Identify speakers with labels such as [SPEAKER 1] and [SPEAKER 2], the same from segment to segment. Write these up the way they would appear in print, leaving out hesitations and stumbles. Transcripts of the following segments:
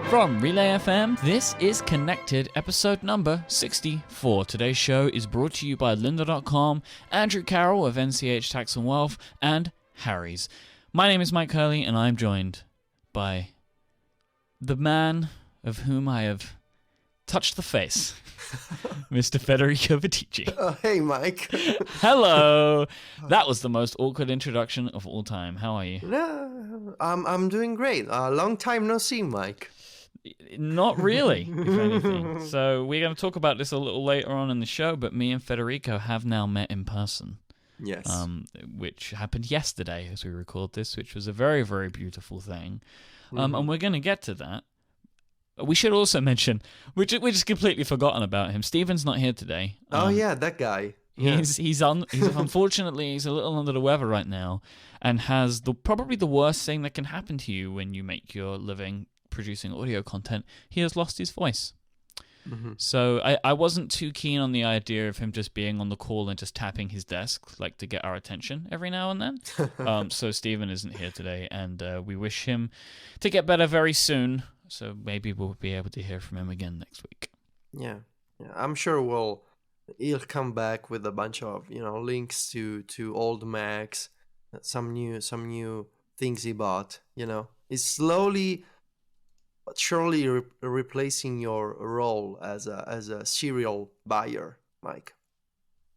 [SPEAKER 1] From Relay FM, this is Connected, episode number 64. Today's show is brought to you by lynda.com, Andrew Carroll of NCH Tax and Wealth, and Harry's. My name is Mike Hurley, and I'm joined by the man of whom I have touched the face, Mr. Federico Viticci.
[SPEAKER 2] Oh, hey, Mike.
[SPEAKER 1] Hello. That was the most awkward introduction of all time. How are you?
[SPEAKER 2] No, I'm doing great. Long time no see, Mike.
[SPEAKER 1] Not really, if anything. So we're going to talk about this a little later on in the show, but me and Federico have now met in person.
[SPEAKER 2] Yes.
[SPEAKER 1] Which happened yesterday as we record this, which was a very, very beautiful thing. And we're going to get to that. We should also mention, we just completely forgotten about him. Steven's not here today.
[SPEAKER 2] Oh, yeah, that guy.
[SPEAKER 1] He's unfortunately, he's a little under the weather right now and has probably the worst thing that can happen to you when you make your living producing audio content. He has lost his voice. So I wasn't too keen on the idea of him just being on the call and just tapping his desk, like to get our attention every now and then. So Steven isn't here today, and we wish him to get better very soon. So maybe we'll be able to hear from him again next week.
[SPEAKER 2] Yeah. I'm sure he'll come back with a bunch of links to old Macs, some new things he bought. He's slowly but surely replacing your role as a serial buyer, Mike.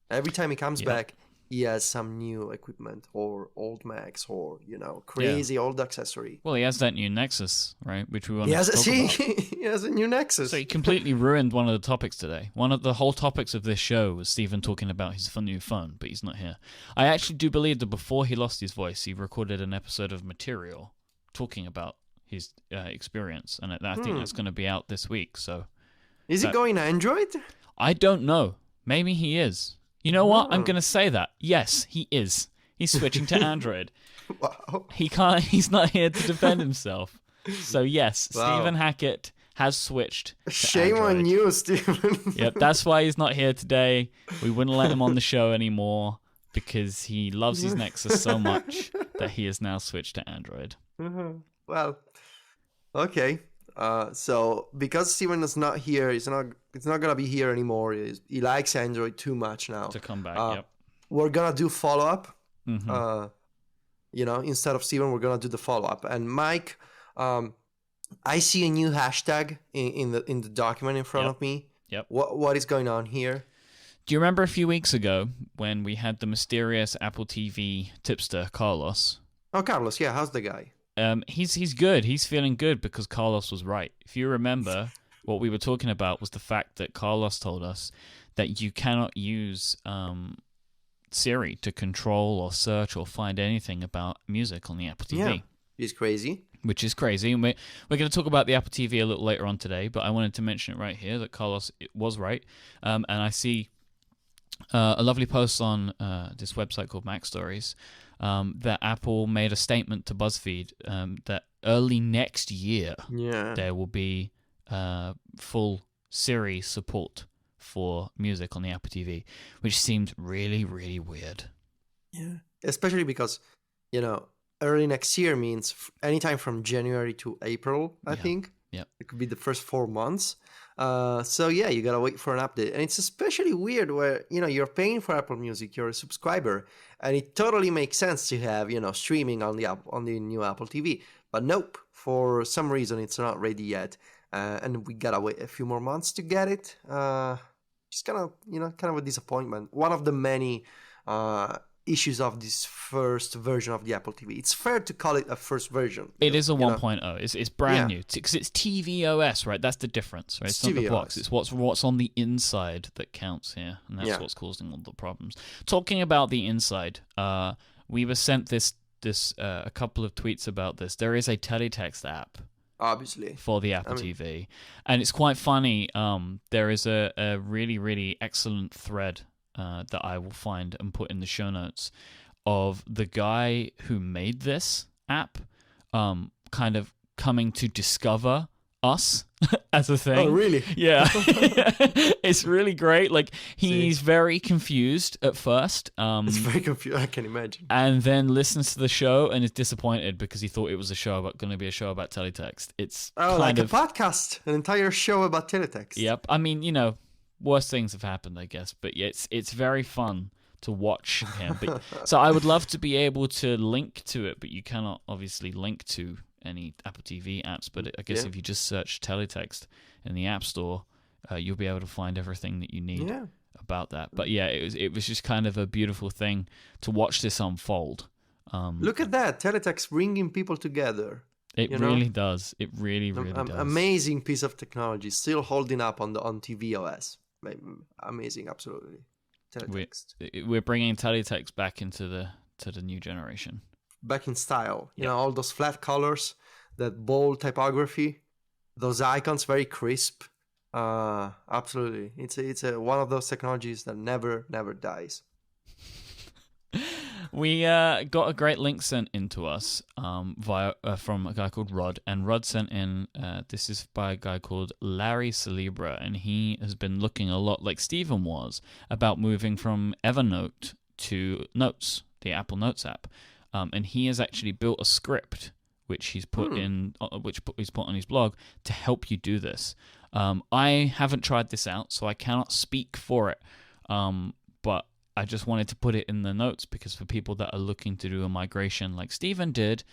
[SPEAKER 2] Every time he comes back, he has some new equipment or old Macs or crazy old accessory.
[SPEAKER 1] Well, he has that new Nexus, right? Which we want to talk about.
[SPEAKER 2] He has a new Nexus.
[SPEAKER 1] So he completely ruined one of the topics today. One of the whole topics of this show was Steven talking about his new phone, but he's not here. I actually do believe that before he lost his voice, he recorded an episode of Material talking about his experience, and I think that's going to be out this week. So,
[SPEAKER 2] is it going Android?
[SPEAKER 1] I don't know. Maybe he is. You know what? I'm going to say that. Yes, he is. He's switching to Android.
[SPEAKER 2] Wow.
[SPEAKER 1] He can't. He's not here to defend himself. So yes,
[SPEAKER 2] Wow.
[SPEAKER 1] Stephen Hackett has switched to
[SPEAKER 2] Shame
[SPEAKER 1] Android.
[SPEAKER 2] on you, Stephen.
[SPEAKER 1] Yep, that's why he's not here today. We wouldn't let him on the show anymore because he loves his Nexus so much that he has now switched to Android.
[SPEAKER 2] Well, okay. So because Steven is not here, it's not gonna be here anymore. He likes Android too much now
[SPEAKER 1] To come back. Yep.
[SPEAKER 2] We're gonna do follow up. Instead of Steven, we're gonna do the follow up. And Mike, I see a new hashtag in the document in front of me.
[SPEAKER 1] Yep.
[SPEAKER 2] What is going on here?
[SPEAKER 1] Do you remember a few weeks ago when we had the mysterious Apple TV tipster Carlos?
[SPEAKER 2] Oh, Carlos. Yeah, how's the guy?
[SPEAKER 1] He's good. He's feeling good because Carlos was right. If you remember, what we were talking about was the fact that Carlos told us that you cannot use Siri to control or search or find anything about music on the Apple TV.
[SPEAKER 2] Yeah, he's crazy.
[SPEAKER 1] Which is crazy. And we're going to talk about the Apple TV a little later on today, but I wanted to mention it right here that Carlos was right. And I see a lovely post on this website called Mac Stories that Apple made a statement to BuzzFeed that early next year there will be full Siri support for music on the Apple TV, which seemed really, really weird.
[SPEAKER 2] Yeah, especially because, early next year means anytime from January to April, I think.
[SPEAKER 1] Yeah.
[SPEAKER 2] It could be the first 4 months. So yeah, you gotta wait for an update. And it's especially weird where, you're paying for Apple Music, you're a subscriber, and it totally makes sense to have, streaming on the new Apple TV. But nope, for some reason it's not ready yet. And we gotta wait a few more months to get it. Just kind of a disappointment. One of the many issues of this first version of the Apple TV. It's fair to call it a first version.
[SPEAKER 1] It is a 1.0. It's brand new because it's tvOS, right? That's the difference, right? It's not the box. It's what's on the inside that counts here, and that's what's causing all the problems. Talking about the inside, we were sent this a couple of tweets about this. There is a teletext app.
[SPEAKER 2] Obviously.
[SPEAKER 1] For the Apple TV. And it's quite funny. There is a really, really excellent thread that I will find and put in the show notes of the guy who made this app kind of coming to discover us as a thing.
[SPEAKER 2] Oh, really?
[SPEAKER 1] Yeah. It's really great. Like, he's very confused at first.
[SPEAKER 2] It's very confusing. I can imagine.
[SPEAKER 1] And then listens to the show and is disappointed because he thought it was going to be a show about teletext. It's
[SPEAKER 2] like a podcast, an entire show about teletext.
[SPEAKER 1] Yep. I mean, worse things have happened, I guess. But yeah, it's very fun to watch him. But, so I would love to be able to link to it, but you cannot obviously link to any Apple TV apps. But I guess if you just search teletext in the App Store, you'll be able to find everything that you need about that. But yeah, it was just kind of a beautiful thing to watch this unfold.
[SPEAKER 2] Look at that, teletext bringing people together.
[SPEAKER 1] It really does. It really, really does.
[SPEAKER 2] Amazing piece of technology, still holding up on tvOS. Amazing, absolutely. Teletext.
[SPEAKER 1] We're bringing teletext back into the new generation.
[SPEAKER 2] Back in style. You know, all those flat colors, that bold typography, those icons, very crisp. Absolutely. It's one of those technologies that never dies.
[SPEAKER 1] We got a great link sent in to us via from a guy called Rod, and Rod sent in, this is by a guy called Larry Celebra, and he has been looking a lot like Stephen was about moving from Evernote to Notes, the Apple Notes app, and he has actually built a script which he's put he's put on his blog to help you do this. I haven't tried this out, so I cannot speak for it, but I just wanted to put it in the notes because for people that are looking to do a migration like Stephen did,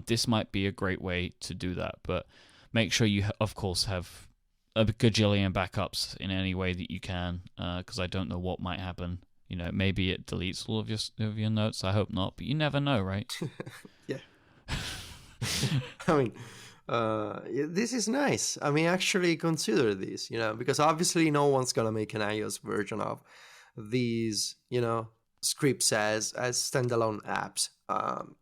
[SPEAKER 1] this might be a great way to do that. But make sure you, of course, have a gajillion backups in any way that you can, because I don't know what might happen. Maybe it deletes all of your notes. I hope not, but you never know, right?
[SPEAKER 2] Yeah. I mean, this is nice. I mean, actually consider this, because obviously no one's gonna make an iOS version of these, scripts as standalone apps.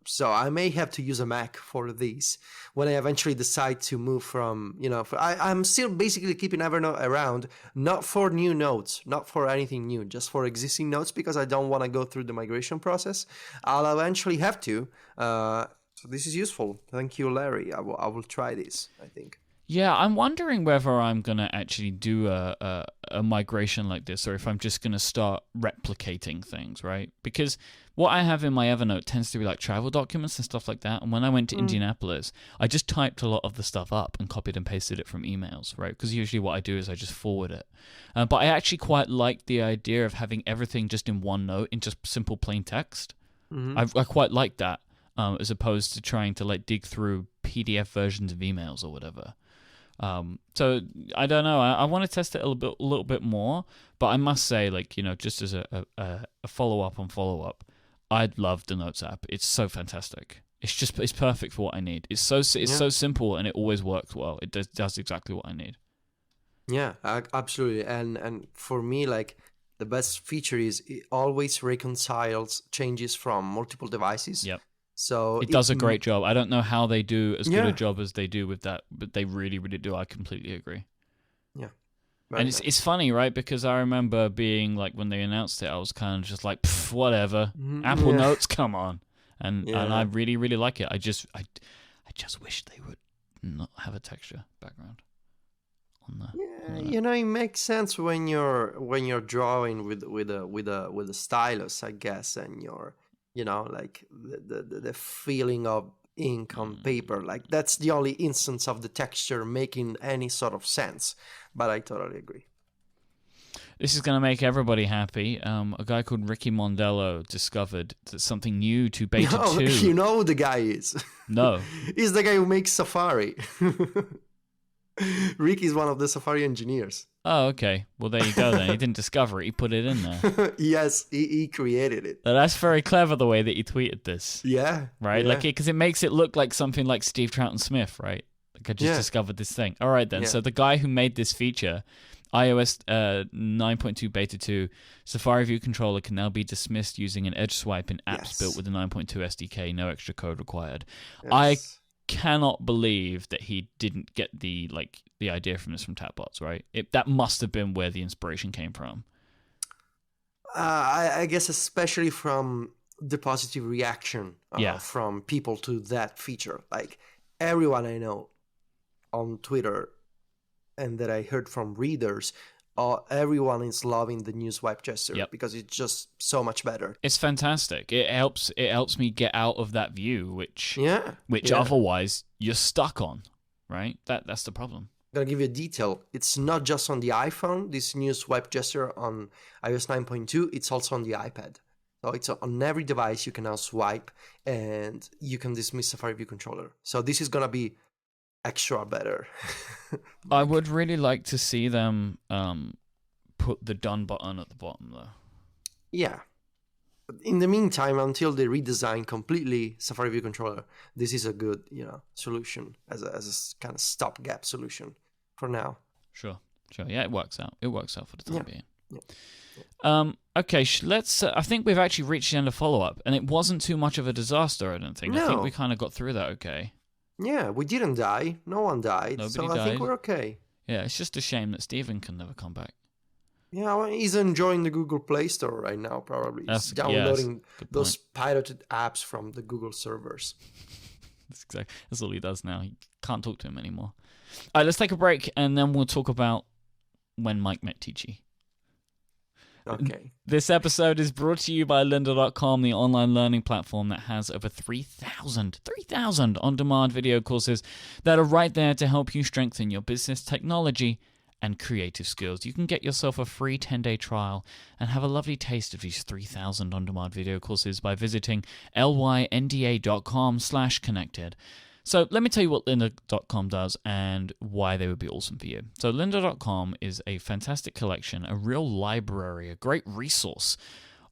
[SPEAKER 2] So I may have to use a Mac for these when I eventually decide to move from, I'm still basically keeping Evernote around, not for new notes, not for anything new, just for existing notes, because I don't want to go through the migration process. I'll eventually have to. So this is useful. Thank you, Larry. I will try this, I think.
[SPEAKER 1] Yeah, I'm wondering whether I'm going to actually do a migration like this, or if I'm just going to start replicating things, right? Because what I have in my Evernote tends to be like travel documents and stuff like that. And when I went to Indianapolis, I just typed a lot of the stuff up and copied and pasted it from emails, right? Because usually what I do is I just forward it. But I actually quite like the idea of having everything just in one note, in just simple plain text. I quite like that, as opposed to trying to dig through PDF versions of emails or whatever. So I don't know. I want to test it a little bit more, but I must say, just as a follow-up on follow-up, I love the Notes app. It's so fantastic. It's perfect for what I need. It's so simple, and it always works well. It does exactly what I need.
[SPEAKER 2] Yeah, absolutely. And for me, the best feature is it always reconciles changes from multiple devices.
[SPEAKER 1] Yep.
[SPEAKER 2] So
[SPEAKER 1] it does a great job. I don't know how they do as good a job as they do with that, but they really, really do. I completely agree.
[SPEAKER 2] Yeah.
[SPEAKER 1] And it's funny, right? Because I remember being when they announced it, I was kind of just whatever. Apple Notes, come on. And I really, really like it. I just wish they would not have a texture background on the.
[SPEAKER 2] Yeah, it makes sense when you're drawing with a stylus, I guess, and you're the feeling of ink on paper. That's the only instance of the texture making any sort of sense. But I totally agree.
[SPEAKER 1] This is going to make everybody happy. A guy called Ricky Mondello discovered that something new to Beta 2.
[SPEAKER 2] You know who the guy is.
[SPEAKER 1] No.
[SPEAKER 2] He's the guy who makes Safari. Ricky's one of the Safari engineers.
[SPEAKER 1] Oh, okay. Well, there you go then. He didn't discover it. He put it in there.
[SPEAKER 2] Yes, he created it.
[SPEAKER 1] That's very clever, the way that he tweeted this.
[SPEAKER 2] Yeah.
[SPEAKER 1] Right?
[SPEAKER 2] Yeah.
[SPEAKER 1] Because it makes it look like something like Steve Troughton Smith, right? I just discovered this thing. All right, then. Yeah. So the guy who made this feature, iOS 9.2 Beta 2, Safari View Controller can now be dismissed using an edge swipe in apps built with the 9.2 SDK. No extra code required. Yes. I cannot believe that he didn't get the idea from this from Tapbots, right? That must have been where the inspiration came from.
[SPEAKER 2] I guess especially from the positive reaction from people to that feature. Everyone I know on Twitter and that I heard from readers, everyone is loving the new swipe gesture because it's just so much better.
[SPEAKER 1] It's fantastic. It helps me get out of that view, which otherwise you're stuck on, right? That's the problem.
[SPEAKER 2] I'm going to give you a detail. It's not just on the iPhone, this new swipe gesture on iOS 9.2, it's also on the iPad. So it's on every device you can now swipe, and you can dismiss Safari View Controller. So this is going to be extra better.
[SPEAKER 1] I would really like to see them put the done button at the bottom, though.
[SPEAKER 2] Yeah. But in the meantime, until they redesign completely Safari View Controller, this is a good, solution as a kind of stopgap solution for now.
[SPEAKER 1] Sure. Yeah, it works out. It works out for the time being.
[SPEAKER 2] Yeah.
[SPEAKER 1] Okay, let's. I think we've actually reached the end of follow-up, and it wasn't too much of a disaster, I don't think.
[SPEAKER 2] No.
[SPEAKER 1] I think we kind of got through that okay.
[SPEAKER 2] Yeah, we didn't die. No one died.
[SPEAKER 1] Nobody
[SPEAKER 2] died.
[SPEAKER 1] I
[SPEAKER 2] think we're okay.
[SPEAKER 1] Yeah, it's just a shame that Stephen can never come back.
[SPEAKER 2] Yeah, well, he's enjoying the Google Play Store right now, probably. He's downloading those pirated apps from the Google servers.
[SPEAKER 1] That's all he does now. He can't talk to him anymore. All right, let's take a break, and then we'll talk about when Mike met Ticci.
[SPEAKER 2] Okay.
[SPEAKER 1] This episode is brought to you by lynda.com, the online learning platform that has over 3,000 on-demand video courses that are right there to help you strengthen your business, technology, and creative skills. You can get yourself a free 10-day trial and have a lovely taste of these 3,000 on-demand video courses by visiting lynda.com/connected. So let me tell you what lynda.com does and why they would be awesome for you. So lynda.com is a fantastic collection, a real library, a great resource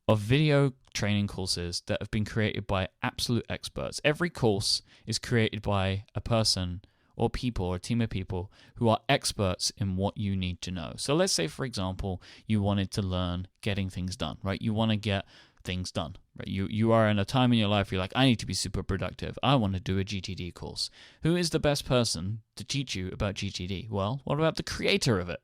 [SPEAKER 1] of video training courses that have been created by absolute experts. Every course is created by a person or people or a team of people who are experts in what you need to know. So let's say, for example, you wanted to learn getting things done, right? You want to get things done, right? You are in a time in your life, you're like, I need to be super productive. I want to do a GTD course. Who is the best person to teach you about GTD? Well, what about the creator of it?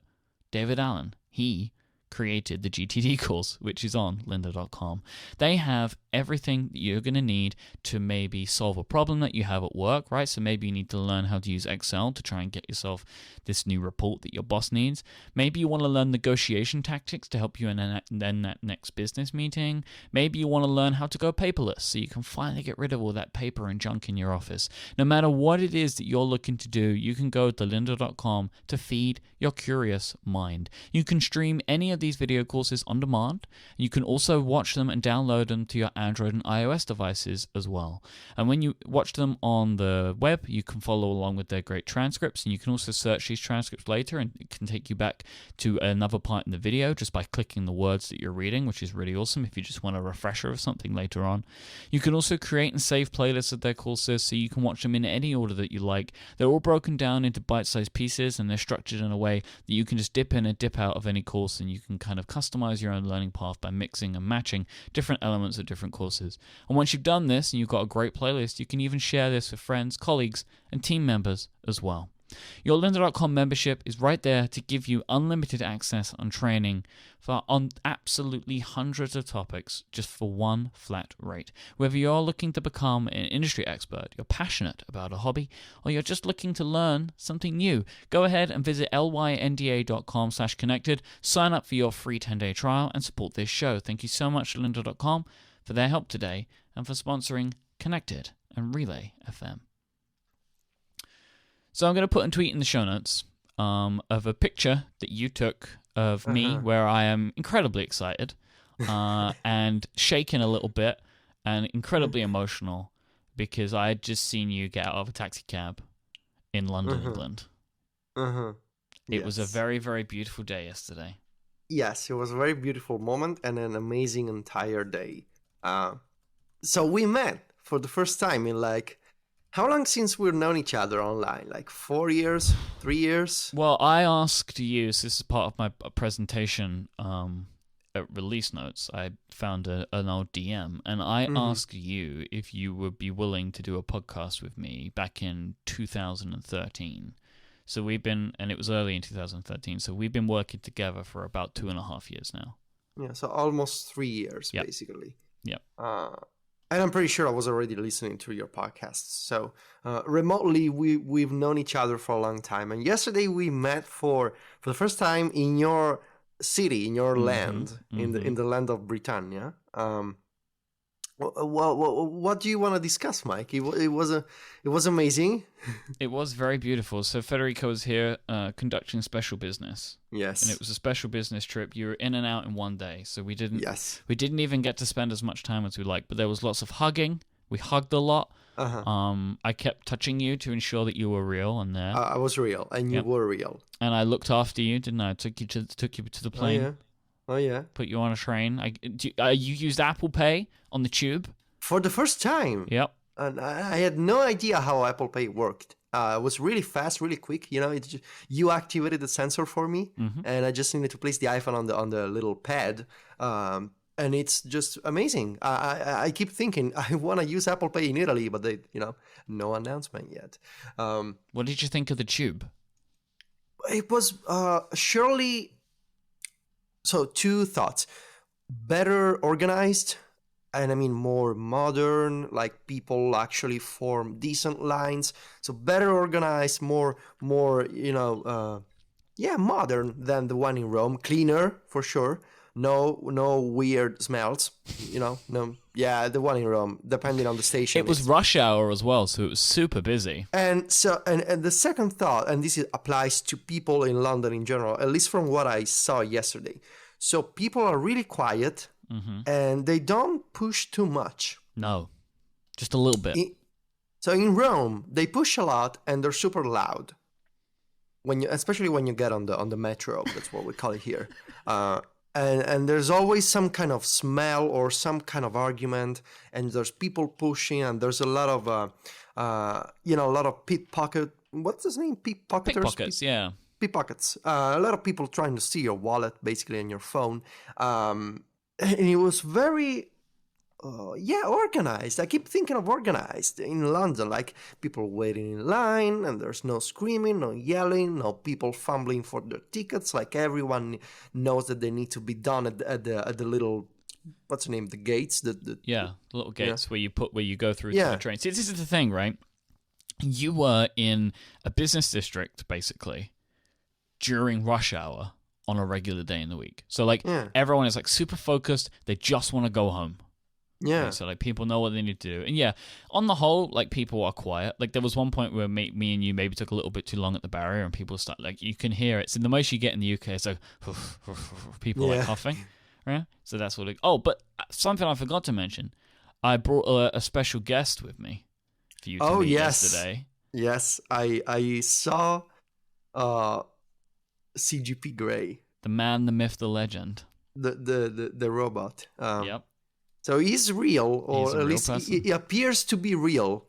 [SPEAKER 1] David Allen. He created the GTD course, which is on lynda.com. They have everything that you're going to need to maybe solve a problem that you have at work, right? So maybe you need to learn how to use Excel to try and get yourself this new report that your boss needs. Maybe you want to learn negotiation tactics to help you in that next business meeting. Maybe you want to learn how to go paperless so you can finally get rid of all that paper and junk in your office. No matter what it is that you're looking to do, you can go to lynda.com to feed your curious mind. You can stream any of these video courses on demand. You can also watch them and download them to your Android and iOS devices as well. And when you watch them on the web, you can follow along with their great transcripts, and you can also search these transcripts later, and it can take you back to another part in the video just by clicking the words that you're reading, which is really awesome if you just want a refresher of something later on. You can also create and save playlists of their courses so you can watch them in any order that you like. They're all broken down into bite-sized pieces, and they're structured in a way that you can just dip in and dip out of any course, and you can kind of customize your own learning path by mixing and matching different elements of different courses. And once you've done this and you've got a great playlist, you can even share this with friends, colleagues, and team members as well. Your lynda.com membership is right there to give you unlimited access on training on absolutely hundreds of topics just for one flat rate. Whether you're looking to become an industry expert, you're passionate about a hobby, or you're just looking to learn something new, go ahead and visit lynda.com/connected, sign up for your free 10-day trial, and support this show. Thank you so much to lynda.com for their help today and for sponsoring Connected and Relay FM. So I'm going to put a tweet in the show notes of a picture that you took of me where I am incredibly excited and shaken a little bit and incredibly emotional because I had just seen you get out of a taxi cab in London, England. It was a very, very beautiful day yesterday.
[SPEAKER 2] Yes, it was a very beautiful moment and an amazing entire day. So we met for the first time in how long since we've known each other online? 4 years? 3 years?
[SPEAKER 1] Well, I asked you, so this is part of my presentation at release notes. I found an old DM, and I asked you if you would be willing to do a podcast with me back in 2013. So we've been, and it was early in 2013, so we've been working together for about 2.5 years now.
[SPEAKER 2] Yeah, so almost 3 years, basically.
[SPEAKER 1] Yep.
[SPEAKER 2] And I'm pretty sure I was already listening to your podcasts. So remotely, we've known each other for a long time. And yesterday we met for the first time in your city, in your land, in the land of Britannia. What do you want to discuss, Mike? It was amazing.
[SPEAKER 1] It was very beautiful. So Federico was here conducting special business.
[SPEAKER 2] Yes,
[SPEAKER 1] and it was a special business trip. You were in and out in one day, so we didn't.
[SPEAKER 2] Yes,
[SPEAKER 1] we didn't even get to spend as much time as we liked. But there was lots of hugging. We hugged a lot. I kept touching you to ensure that you were real and there.
[SPEAKER 2] I was real, and you were real.
[SPEAKER 1] And I looked after you, didn't I? Took you to the plane.
[SPEAKER 2] Oh yeah.
[SPEAKER 1] Put you on a train. You used Apple Pay on the tube
[SPEAKER 2] for the first time.
[SPEAKER 1] Yep.
[SPEAKER 2] And I had no idea how Apple Pay worked. It was really fast, really quick. You know, you activated the sensor for me, and I just needed to place the iPhone on the little pad. And it's just amazing. I keep thinking I want to use Apple Pay in Italy, but no announcement yet.
[SPEAKER 1] What did you think of the tube?
[SPEAKER 2] It was surely. So 2 thoughts: better organized, and I mean more modern. Like people actually form decent lines. So better organized, more modern than the one in Rome. Cleaner for sure. No weird smells. No. Yeah, the one in Rome, depending on the station.
[SPEAKER 1] It was rush hour as well, so it was super busy.
[SPEAKER 2] And so, and the second thought, and this applies to people in London in general, at least from what I saw yesterday. So people are really quiet, and they don't push too much.
[SPEAKER 1] No, just a little bit.
[SPEAKER 2] So in Rome, they push a lot, and they're super loud. Especially when you get on the metro, that's what we call it here. And there's always some kind of smell or some kind of argument, and there's people pushing, and there's a lot of a lot of pickpocket. What's his name? Pickpocketers.
[SPEAKER 1] Pickpockets, yeah.
[SPEAKER 2] Pickpockets. A lot of people trying to steal your wallet, basically, and your phone. And it was very organized. I keep thinking of organized in London, like people waiting in line, and there's no screaming, no yelling, no people fumbling for their tickets. Like everyone knows that they need to be done at the little, what's the name? The gates. The
[SPEAKER 1] little gates where you go through to the train. See, this is the thing, right? You were in a business district basically during rush hour on a regular day in the week. So everyone is like super focused. They just want to go home.
[SPEAKER 2] Yeah.
[SPEAKER 1] Okay, so like people know what they need to do, and on the whole, like people are quiet. Like there was one point where me and you maybe took a little bit too long at the barrier, and people start you can hear it. So the most you get in the UK is like people like coughing, right? So that's what. But something I forgot to mention, I brought a special guest with me for you to meet yesterday.
[SPEAKER 2] Yes, I saw CGP Grey,
[SPEAKER 1] the man, the myth, the legend,
[SPEAKER 2] the robot.
[SPEAKER 1] Yep.
[SPEAKER 2] So he's real, or at least he appears to be real.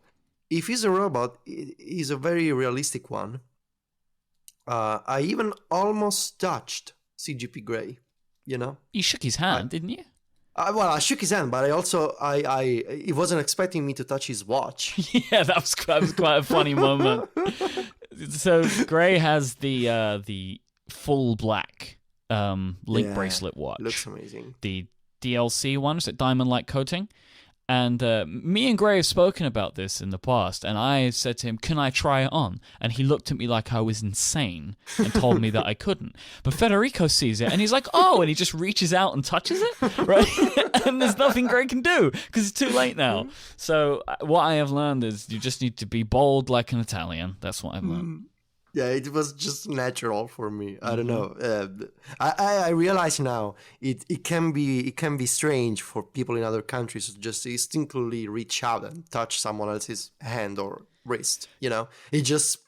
[SPEAKER 2] If he's a robot, he's a very realistic one. I even almost touched CGP Grey, You
[SPEAKER 1] shook his hand, didn't you?
[SPEAKER 2] I shook his hand, but I also he wasn't expecting me to touch his watch.
[SPEAKER 1] Yeah, that was quite a funny moment. So Grey has the full black link bracelet watch.
[SPEAKER 2] Looks amazing.
[SPEAKER 1] The DLC one, so diamond-like coating. And me and Grey have spoken about this in the past, and I said to him, can I try it on? And he looked at me like I was insane and told me that I couldn't. But Federico sees it, and he's like, oh, and he just reaches out and touches it, right? And there's nothing Grey can do, because it's too late now. So what I have learned is you just need to be bold like an Italian. That's what I've learned.
[SPEAKER 2] Yeah, it was just natural for me. I don't know. I realize now it can be strange for people in other countries to just instinctively reach out and touch someone else's hand or wrist. It just.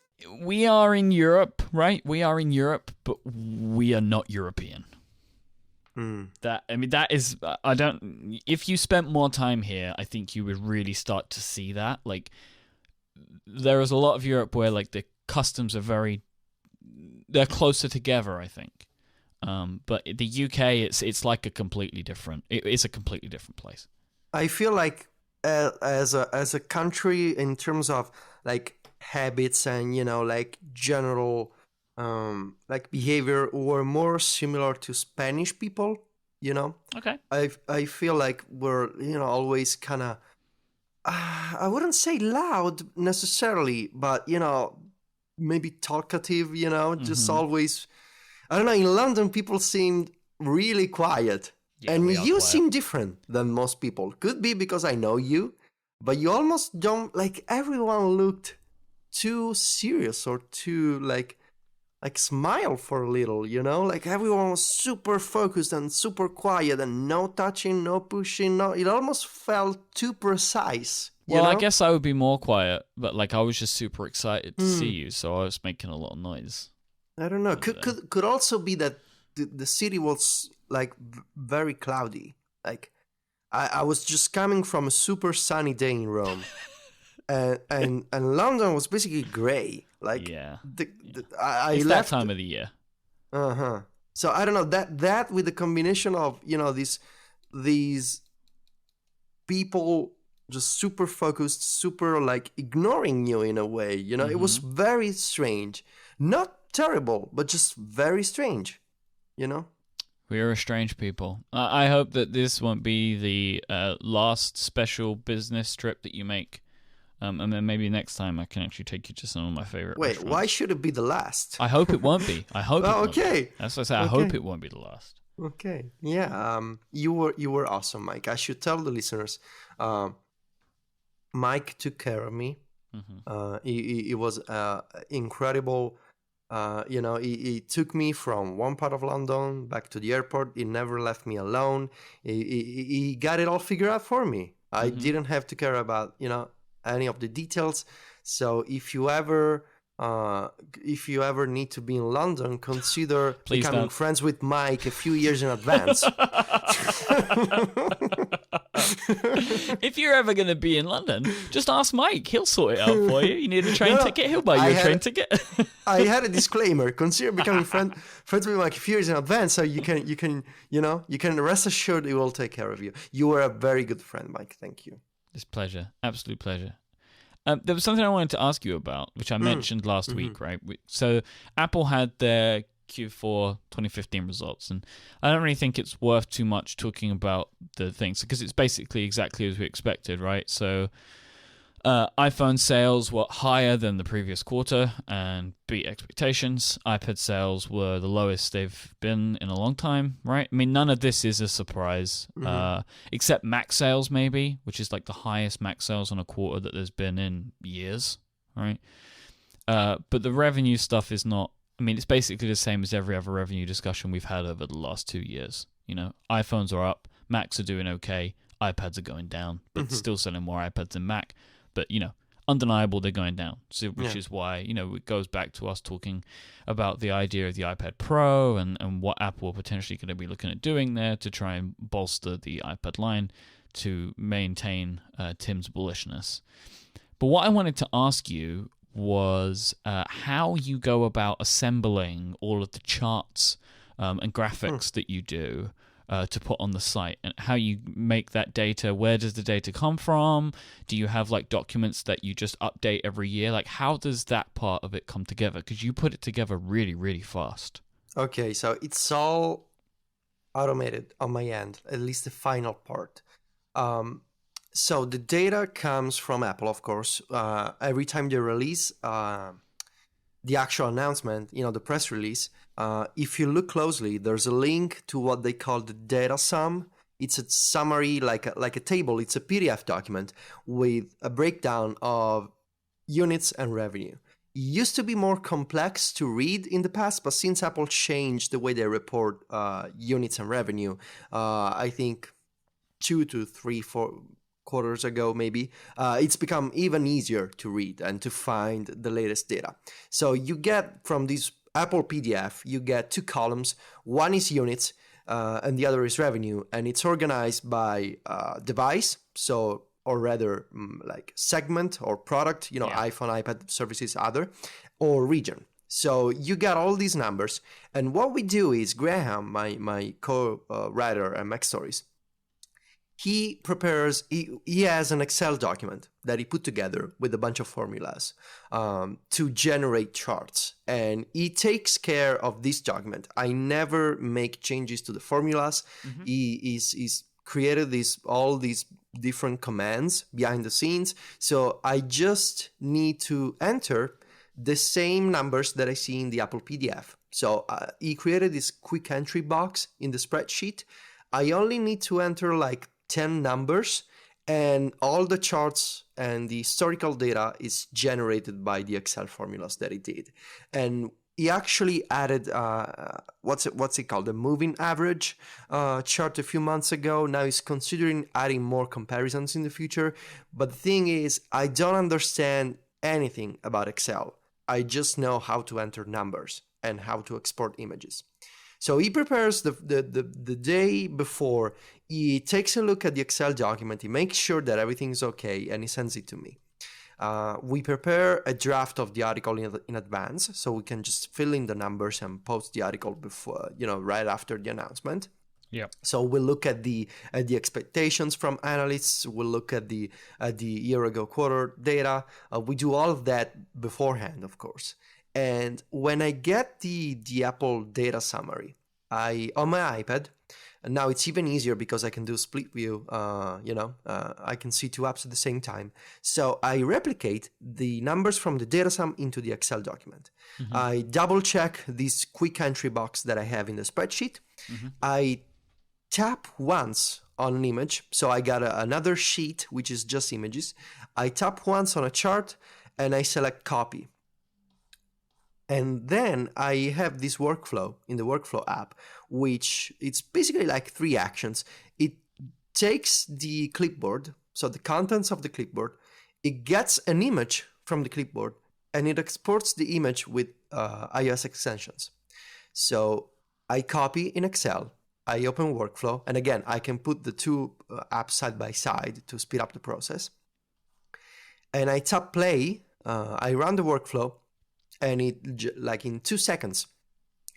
[SPEAKER 1] We are in Europe, right? We are in Europe, but we are not European. That is. I don't. If you spent more time here, I think you would really start to see that. Like, there is a lot of Europe where the customs are they're closer together, I think. But the UK, it's like a completely different. It's a completely different place.
[SPEAKER 2] I feel like as a country, in terms of habits and general behavior, we're more similar to Spanish people.
[SPEAKER 1] Okay.
[SPEAKER 2] I feel like we're always kind of I wouldn't say loud necessarily, but maybe talkative. Just
[SPEAKER 1] Mm-hmm.
[SPEAKER 2] always. I don't know. In London, people seemed really quiet,
[SPEAKER 1] Yeah,
[SPEAKER 2] and
[SPEAKER 1] we are
[SPEAKER 2] you
[SPEAKER 1] quiet.
[SPEAKER 2] seem different than most people. Could be because I know you, but you almost don't like. Everyone looked too serious or too like smile for a little, like everyone was super focused and super quiet and no touching, no pushing, no, it almost felt too precise,
[SPEAKER 1] Well, I guess I would be more quiet, but like I was just super excited to see
[SPEAKER 2] Hmm.
[SPEAKER 1] you, so I was making a lot of noise
[SPEAKER 2] I don't know.
[SPEAKER 1] over
[SPEAKER 2] Could
[SPEAKER 1] there.
[SPEAKER 2] could could also be that the city was like very cloudy. Like I was just coming from a super sunny day in Rome, and London was basically gray. Like
[SPEAKER 1] Yeah.
[SPEAKER 2] I
[SPEAKER 1] It's that
[SPEAKER 2] left.
[SPEAKER 1] time of the year.
[SPEAKER 2] Uh-huh. So I don't know, that with the combination of these people just super focused, super like ignoring you in a way. It was
[SPEAKER 1] Mm-hmm.
[SPEAKER 2] very strange. Not terrible, but just very strange. You know.
[SPEAKER 1] We are a strange people. I hope that this won't be the last special business trip that you make. And then maybe next time I can actually take you to some of my favorite
[SPEAKER 2] Wait, why
[SPEAKER 1] restaurants.
[SPEAKER 2] should it be the last?
[SPEAKER 1] I hope it won't be. I hope it
[SPEAKER 2] Oh,
[SPEAKER 1] won't be.
[SPEAKER 2] okay,
[SPEAKER 1] That's what I say. I hope
[SPEAKER 2] okay,
[SPEAKER 1] it won't be the last.
[SPEAKER 2] okay. Yeah. You were awesome, Mike. I should tell the listeners. Um, Mike took care of me.
[SPEAKER 1] Mm-hmm.
[SPEAKER 2] It was incredible. He took me from one part of London back to the airport. He never left me alone. He got it all figured out for me. I
[SPEAKER 1] Mm-hmm.
[SPEAKER 2] didn't have to care about any of the details. So if you ever need to be in London, consider
[SPEAKER 1] Please
[SPEAKER 2] becoming
[SPEAKER 1] don't.
[SPEAKER 2] friends with Mike a few years in advance.
[SPEAKER 1] If you're ever going to be in London, just ask Mike. He'll sort it out for you. You need a train
[SPEAKER 2] No,
[SPEAKER 1] ticket, he'll buy
[SPEAKER 2] I
[SPEAKER 1] you a train
[SPEAKER 2] had
[SPEAKER 1] ticket.
[SPEAKER 2] I had a disclaimer. Consider becoming friends with Mike a few years in advance, so you can rest assured he will take care of you. You were a very good friend, Mike. Thank you.
[SPEAKER 1] It's pleasure. Absolute pleasure. There was something I wanted to ask you about, which I
[SPEAKER 2] Mm.
[SPEAKER 1] mentioned last
[SPEAKER 2] Hmm.
[SPEAKER 1] week, right? So Apple had their Q4 2015 results, and I don't really think it's worth too much talking about the things because it's basically exactly as we expected, right? So iPhone sales were higher than the previous quarter and beat expectations. iPad sales were the lowest they've been in a long time, right? I mean, none of this is a surprise, except Mac sales, maybe, which is like the highest Mac sales on a quarter that there's been in years, right? But the revenue stuff is not. I mean, it's basically the same as every other revenue discussion we've had over the last 2 years. iPhones are up, Macs are doing okay, iPads are going down, but still selling more iPads than Mac. But undeniable they're going down. So, which
[SPEAKER 2] Yeah.
[SPEAKER 1] is why it goes back to us talking about the idea of the iPad Pro and what Apple are potentially going to be looking at doing there to try and bolster the iPad line to maintain Tim's bullishness. But what I wanted to ask you was how you go about assembling all of the charts and graphics that you do to put on the site, and how you make that data. Where does the data come from? Do you have like documents that you just update every year? Like, how does that part of it come together? Because you put it together really, really fast.
[SPEAKER 2] Okay, so it's all automated on my end, at least the final part. Um, so the data comes from Apple, of course. Every time they release the actual announcement, the press release, if you look closely, there's a link to what they call the data sum. It's a summary, like a table. It's a PDF document with a breakdown of units and revenue. It used to be more complex to read in the past, but since Apple changed the way they report units and revenue, I think 2 to 3, 4 quarters ago maybe, it's become even easier to read and to find the latest data. So you get from this Apple PDF, you get 2 columns. One is units and the other is revenue, and it's organized by device, so or rather like segment or product,
[SPEAKER 1] Yeah.
[SPEAKER 2] iPhone, iPad, services, other, or region. So you got all these numbers, and what we do is Graham, my co-writer at Mac Stories, he has an Excel document that he put together with a bunch of formulas to generate charts, and he takes care of this document. I never make changes to the formulas.
[SPEAKER 1] Mm-hmm.
[SPEAKER 2] He's created all these different commands behind the scenes. So I just need to enter the same numbers that I see in the Apple PDF. So he created this quick entry box in the spreadsheet. I only need to enter like 10 numbers, and all the charts and the historical data is generated by the Excel formulas that he did. And he actually added what's it called, the moving average chart a few months ago. Now he's considering adding more comparisons in the future. But the thing is, I don't understand anything about Excel. I just know how to enter numbers and how to export images. So he prepares the day before. He takes a look at the Excel document. He makes sure that everything is okay, and he sends it to me. We prepare a draft of the article in advance, so we can just fill in the numbers and post the article before, right after the announcement.
[SPEAKER 1] Yeah.
[SPEAKER 2] So we'll look at the expectations from analysts. We'll look at the year ago quarter data. We do all of that beforehand, of course. And when I get the Apple data summary, on my iPad, and now it's even easier because I can do split view. I can see two apps at the same time. So I replicate the numbers from the data sum into the Excel document. Mm-hmm. I double check this quick entry box that I have in the spreadsheet. Mm-hmm. I tap once on an image. So I got another sheet, which is just images. I tap once on a chart and I select copy. And then I have this workflow in the workflow app, which it's basically like 3 actions. It takes the clipboard, so the contents of the clipboard, it gets an image from the clipboard, and it exports the image with iOS extensions. So I copy in Excel, I open workflow, and again, I can put the two apps side by side to speed up the process. And I tap play, I run the workflow, and it, like in 2 seconds,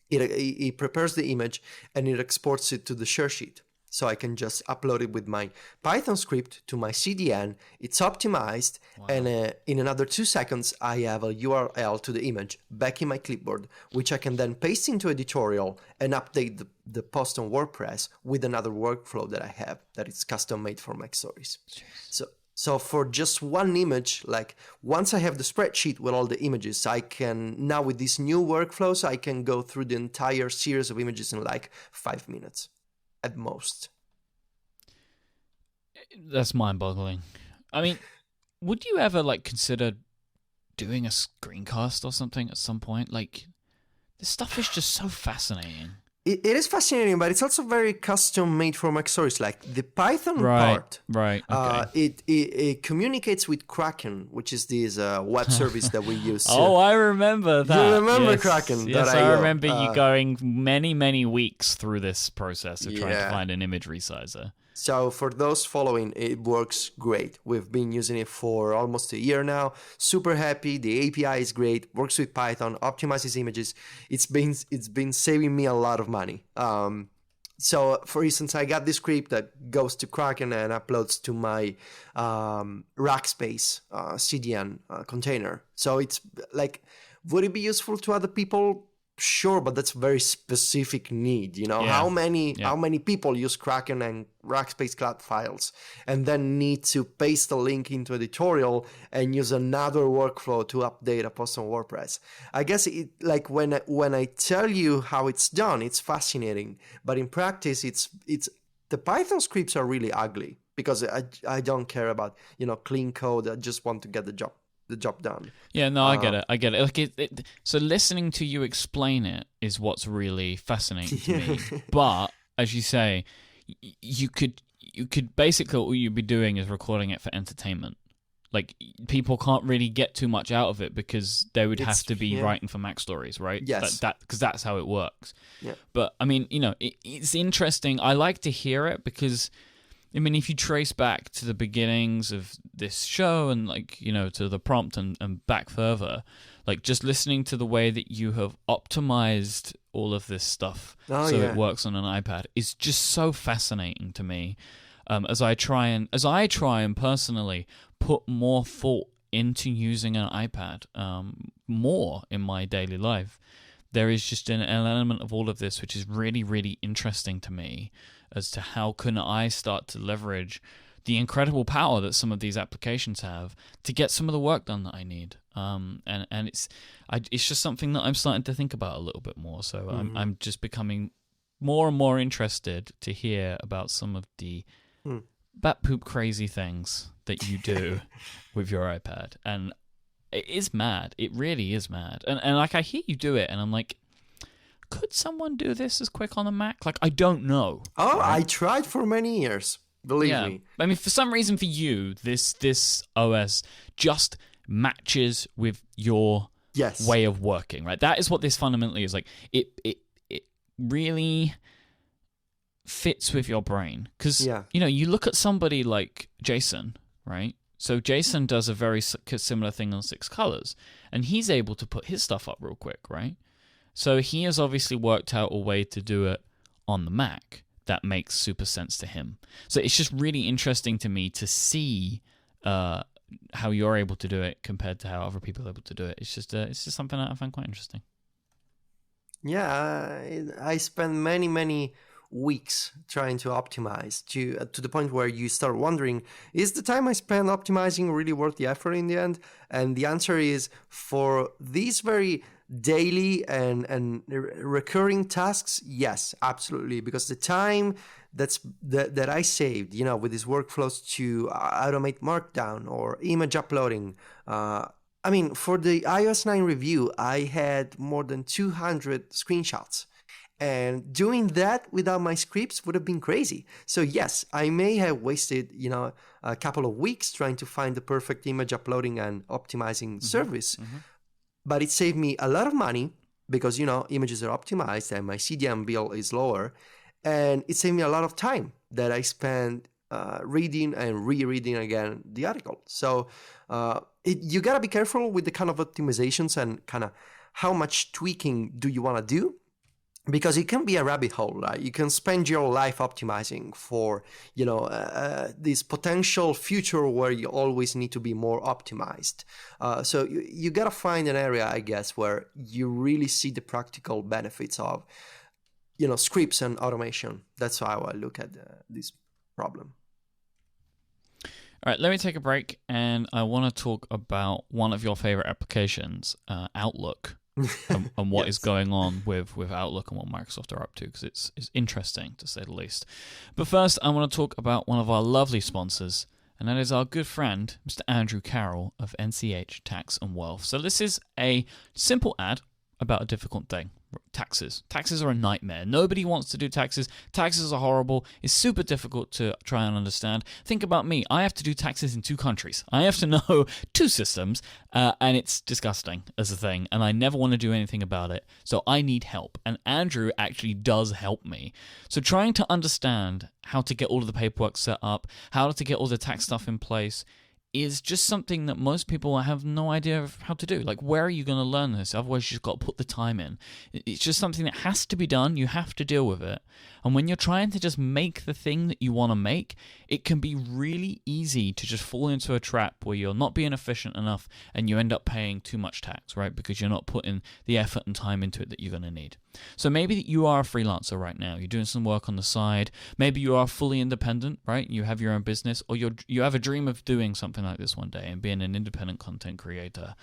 [SPEAKER 2] it prepares the image and it exports it to the share sheet. So I can just upload it with my Python script to my CDN. It's optimized. Wow. And in another 2 seconds, I have a URL to the image back in my clipboard, which I can then paste into Editorial and update the post on WordPress with another workflow that I have that is custom made for Mac Stories. So for just one image, like once I have the spreadsheet with all the images, I can now with these new workflows, I can go through the entire series of images in like 5 minutes at most.
[SPEAKER 1] That's mind-boggling. I mean, would you ever consider doing a screencast or something at some point? Like, this stuff is just so fascinating.
[SPEAKER 2] It is fascinating, but it's also very custom made for Mac Stories. Like the Python part,
[SPEAKER 1] right? Okay.
[SPEAKER 2] It communicates with Kraken, which is this web service that we use.
[SPEAKER 1] I remember that.
[SPEAKER 2] You remember Kraken?
[SPEAKER 1] Yes, I remember you going many weeks through this process of trying to find an image resizer.
[SPEAKER 2] So for those following, it works great. We've been using it for almost a year now. Super happy. The API is great. Works with Python. Optimizes images. It's been saving me a lot of money. So for instance, I got this script that goes to Kraken and uploads to my Rackspace CDN container. So it's like, would it be useful to other people? Sure, but that's a very specific need. How many people use Kraken and Rackspace Cloud Files and then need to paste a link into Editorial and use another workflow to update a post on WordPress? I guess it when I tell you how it's done, it's fascinating, but in practice, it's the Python scripts are really ugly because I don't care about clean code. I just want to get the job done. Yeah, no,
[SPEAKER 1] I get it. So listening to you explain it is what's really fascinating to me. But as you say, you could basically what you'd be doing is recording it for entertainment. Like people can't really get too much out of it because they would have to be writing for Mac Stories, right?
[SPEAKER 2] Yes,
[SPEAKER 1] because that's how it works.
[SPEAKER 2] Yeah.
[SPEAKER 1] But I mean, it's interesting. I like to hear it because, I mean, if you trace back to the beginnings of this show and to the prompt and back further, just listening to the way that you have optimized all of this stuff it works on an iPad is just so fascinating to me. As I try and personally put more thought into using an iPad more in my daily life, there is just an element of all of this which is really, really interesting to me as to how can I start to leverage the incredible power that some of these applications have to get some of the work done that I need. And it's just something that I'm starting to think about a little bit more. So I'm just becoming more and more interested to hear about some of the bat poop crazy things that you do with your iPad. And it is mad. It really is mad. And like, I hear you do it, and I'm like, could someone do this as quick on a Mac? Like, I don't know.
[SPEAKER 2] Oh, right? I tried for many years. Believe me.
[SPEAKER 1] I mean, for some reason, for you, this OS just matches with your way of working, right? That is what this fundamentally is. Like, it really fits with your brain. Because, you look at somebody like Jason, right? So Jason does a very similar thing on 6 Colors, and he's able to put his stuff up real quick, right? So he has obviously worked out a way to do it on the Mac that makes super sense to him. So it's just really interesting to me to see how you're able to do it compared to how other people are able to do it. It's just something that I find quite interesting.
[SPEAKER 2] Yeah, I spent many weeks trying to optimize to the point where you start wondering, is the time I spend optimizing really worth the effort in the end? And the answer is, for these very daily and recurring tasks, yes, absolutely, because the time that I saved, with these workflows to automate Markdown or image uploading. I mean, for the iOS 9 review, I had more than 200 screenshots. And doing that without my scripts would have been crazy. So yes, I may have wasted, a couple of weeks trying to find the perfect image uploading and optimizing service. But it saved me a lot of money because, images are optimized and my CDM bill is lower. And it saved me a lot of time that I spent reading and rereading again the article. So you got to be careful with the kind of optimizations and kind of how much tweaking do you want to do. Because it can be a rabbit hole, right? You can spend your life optimizing for, this potential future where you always need to be more optimized. So you got to find an area, I guess, where you really see the practical benefits of, scripts and automation. That's how I look at this problem.
[SPEAKER 1] All right, let me take a break, and I want to talk about one of your favorite applications, Outlook. and what is going on with Outlook and what Microsoft are up to, because it's interesting, to say the least. But first, I want to talk about one of our lovely sponsors, and that is our good friend, Mr. Andrew Carroll of NCH Tax and Wealth. So this is a simple ad about a difficult thing. Taxes. Taxes are a nightmare. Nobody wants to do taxes. Taxes are horrible. It's super difficult to try and understand. Think about me. I have to do taxes in 2 countries. I have to know 2 systems, and it's disgusting as a thing, and I never want to do anything about it. So I need help, and Andrew actually does help me. So trying to understand how to get all of the paperwork set up, how to get all the tax stuff in place, is just something that most people have no idea of how to do. Like, where are you going to learn this? Otherwise, you've just got to put the time in. It's just something that has to be done. You have to deal with it. And when you're trying to just make the thing that you want to make, it can be really easy to just fall into a trap where you're not being efficient enough and you end up paying too much tax, right? Because you're not putting the effort and time into it that you're going to need. So maybe you are a freelancer right now. You're doing some work on the side. Maybe you are fully independent, right? You have your own business, or you have a dream of doing something like this one day and being an independent content creator.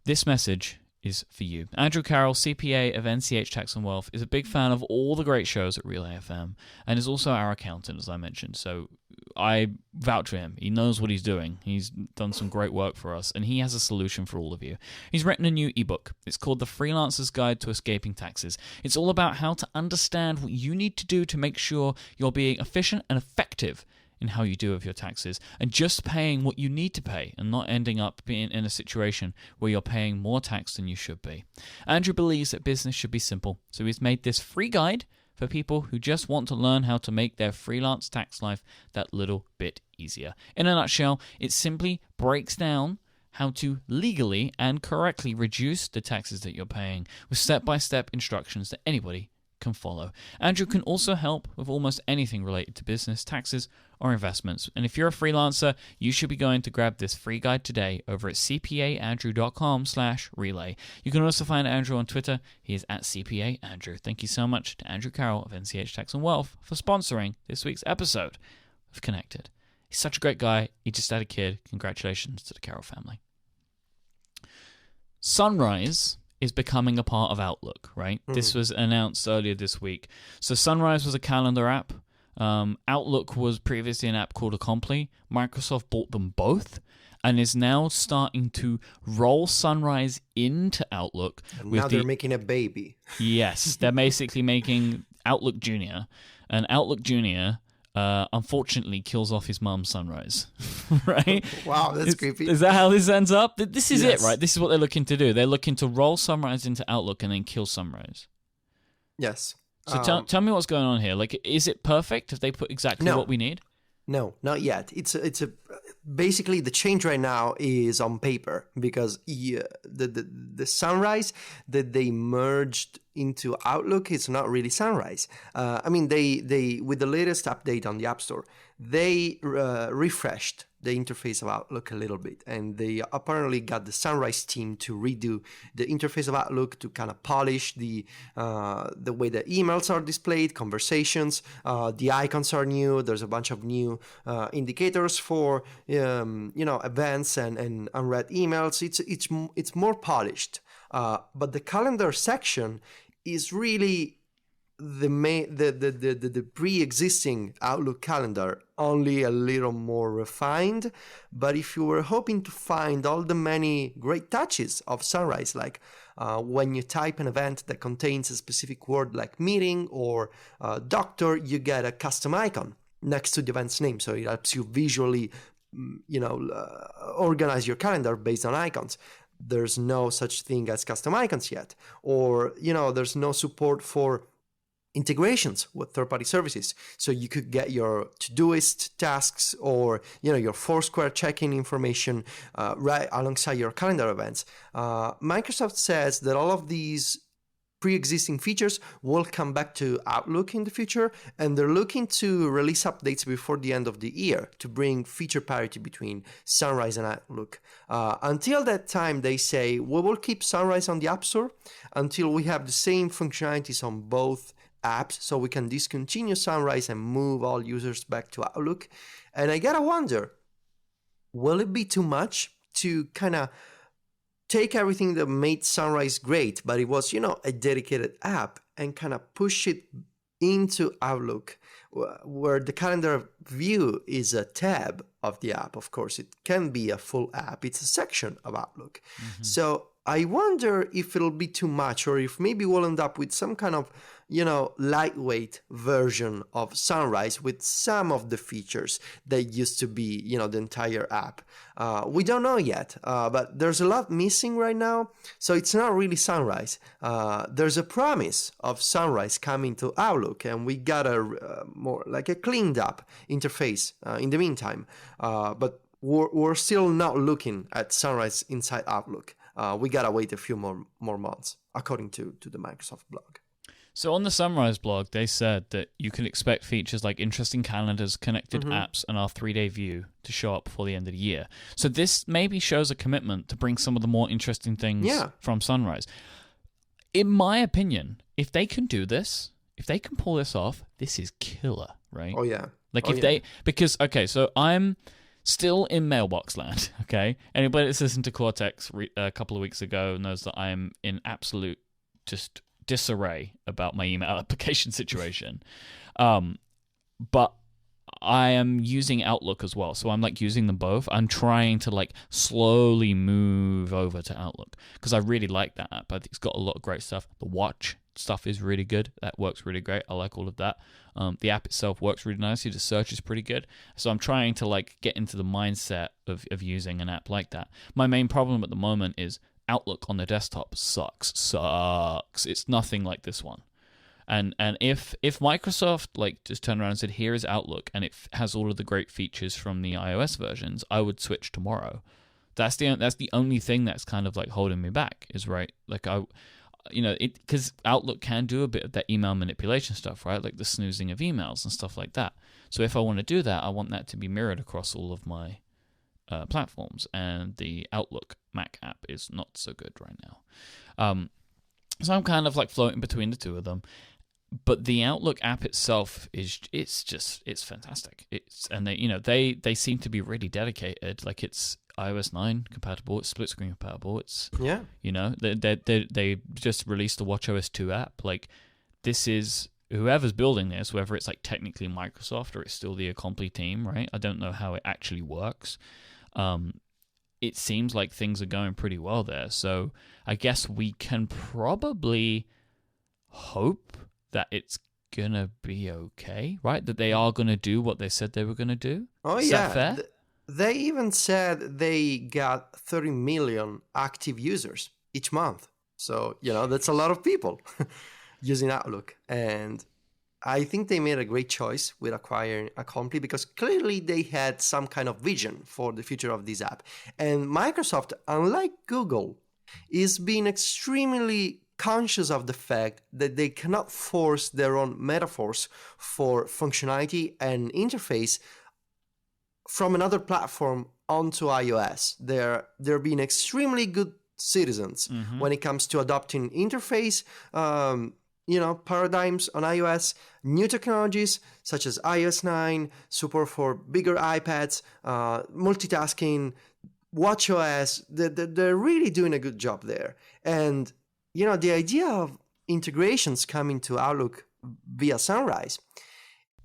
[SPEAKER 1] This message is for you. Andrew Carroll, CPA of NCH Tax and Wealth, is a big fan of all the great shows at Relay FM and is also our accountant, as I mentioned. So I vouch for him. He knows what he's doing. He's done some great work for us, and he has a solution for all of you. He's written a new ebook. It's called The Freelancer's Guide to Escaping Taxes. It's all about how to understand what you need to do to make sure you're being efficient and effective in how you do with your taxes, and just paying what you need to pay and not ending up being in a situation where you're paying more tax than you should be. Andrew believes that business should be simple, so he's made this free guide for people who just want to learn how to make their freelance tax life that little bit easier. In a nutshell, it simply breaks down how to legally and correctly reduce the taxes that you're paying with step-by-step instructions that anybody can follow. Andrew can also help with almost anything related to business, taxes, or investments. And if you're a freelancer, you should be going to grab this free guide today over at cpaandrew.com/relay. You can also find Andrew on Twitter. He is at cpaandrew. Thank you so much to Andrew Carroll of NCH Tax and Wealth for sponsoring this week's episode of Connected. He's such a great guy. He just had a kid. Congratulations to the Carroll family. Sunrise is becoming a part of Outlook, right? This was announced earlier this week. So Sunrise was a calendar app. Outlook was previously an app called Acompli. Microsoft bought them both and is now starting to roll Sunrise into Outlook.
[SPEAKER 2] And now they're making a baby.
[SPEAKER 1] Yes, they're basically making Outlook Junior. And Outlook Junior, unfortunately, kills off his mum, Sunrise. Right?
[SPEAKER 2] Wow, that's creepy.
[SPEAKER 1] Is that how this ends up? This is
[SPEAKER 2] Yes.
[SPEAKER 1] it, right? This is what they're looking to do. They're looking to roll Sunrise into Outlook and then kill Sunrise.
[SPEAKER 2] Yes.
[SPEAKER 1] So tell me what's going on here. Like, is it perfect? Have they put exactly what we need?
[SPEAKER 2] No, not yet. It's basically the change right now is on paper because the Sunrise that they merged into Outlook is not really Sunrise. I mean, they with the latest update on the App Store, they refreshed the interface of Outlook a little bit, and they apparently got the Sunrise team to redo the interface of Outlook to kind of polish the way the emails are displayed, conversations, the icons are new. There's a bunch of new indicators for events and unread emails. It's more polished, but the calendar section is really the pre-existing Outlook calendar, only a little more refined. But if you were hoping to find all the many great touches of Sunrise, like when you type an event that contains a specific word like meeting or doctor, you get a custom icon next to the event's name, so it helps you visually organize your calendar based on icons. There's no such thing as custom icons yet, or there's no support for integrations with third-party services. So you could get your Todoist tasks or your Foursquare check-in information right alongside your calendar events. Microsoft says that all of these pre-existing features will come back to Outlook in the future, and they're looking to release updates before the end of the year to bring feature parity between Sunrise and Outlook. Until that time, they say, we will keep Sunrise on the App Store until we have the same functionalities on both apps, so we can discontinue Sunrise and move all users back to Outlook. And I gotta wonder, will it be too much to kind of take everything that made Sunrise great, but it was, a dedicated app, and kind of push it into Outlook, where the calendar view is a tab of the app? Of course, it can be a full app. It's a section of Outlook. So I wonder if it'll be too much, or if maybe we'll end up with some kind of, lightweight version of Sunrise with some of the features that used to be, the entire app. We don't know yet, but there's a lot missing right now. So it's not really Sunrise. There's a promise of Sunrise coming to Outlook, and we got a more like a cleaned up interface in the meantime. But we're still not looking at Sunrise inside Outlook. We gotta wait a few more months, according to the Microsoft blog.
[SPEAKER 1] So on the Sunrise blog, they said that you can expect features like interesting calendars, connected apps, and our 3-day view to show up before the end of the year. So this maybe shows a commitment to bring some of the more interesting things from Sunrise. In my opinion, if they can do this, if they can pull this off, this is killer, right?
[SPEAKER 2] Oh, yeah.
[SPEAKER 1] Because, okay, so I'm still in mailbox land, okay? Anybody that's listened to Cortex a couple of weeks ago knows that I'm in absolute just disarray about my email application situation. But I am using Outlook as well, so I'm using them both. I'm trying to slowly move over to Outlook because I really like that app. I think it's got a lot of great stuff. The watch stuff is really good. That works really great. I like all of that. The app itself works really nicely. The search is pretty good. So I'm trying to get into the mindset of using an app like that. My main problem at the moment is Outlook on the desktop sucks. It's nothing like this one. And if Microsoft just turned around and said, here is Outlook, and it has all of the great features from the iOS versions, I would switch tomorrow. That's the only thing that's kind of holding me back, is right. Because Outlook can do a bit of that email manipulation stuff, right? Like the snoozing of emails and stuff like that. So if I want to do that, I want that to be mirrored across all of my platforms, and the Outlook Mac app is not so good right now. So I'm kind of floating between the two of them. But the Outlook app itself it's fantastic. They seem to be really dedicated. Like, it's iOS 9 compatible, it's split screen compatible. It's they just released the WatchOS 2 app. Like, this is whoever's building this, whether it's like technically Microsoft or it's still the Acompli team, right? I don't know how it actually works. It seems like things are going pretty well there. So I guess we can probably hope that it's gonna be okay, right? That they are gonna do what they said they were gonna do.
[SPEAKER 2] Oh,
[SPEAKER 1] Is
[SPEAKER 2] yeah.
[SPEAKER 1] that fair?
[SPEAKER 2] They even said they got 30 million active users each month. So, that's a lot of people using Outlook. And I think they made a great choice with acquiring Acompli, because clearly they had some kind of vision for the future of this app. And Microsoft, unlike Google, is being extremely conscious of the fact that they cannot force their own metaphors for functionality and interface from another platform onto iOS. They're being extremely good citizens when it comes to adopting interface, paradigms on iOS, new technologies such as iOS 9, support for bigger iPads, multitasking, WatchOS. They're really doing a good job there. And, the idea of integrations coming to Outlook via Sunrise,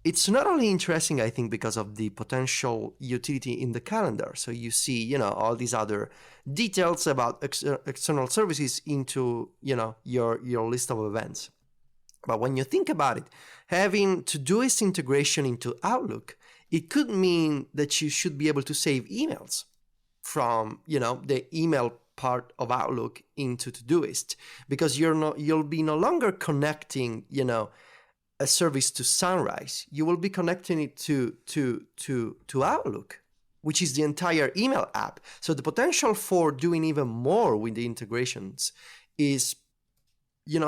[SPEAKER 2] it's not only interesting, I think, because of the potential utility in the calendar. So you see, all these other details about external services into, your list of events. But when you think about it, having Todoist integration into Outlook, it could mean that you should be able to save emails from, the email part of Outlook into Todoist, because you'll be no longer connecting, a service to Sunrise. You will be connecting it to Outlook, which is the entire email app. So the potential for doing even more with the integrations is,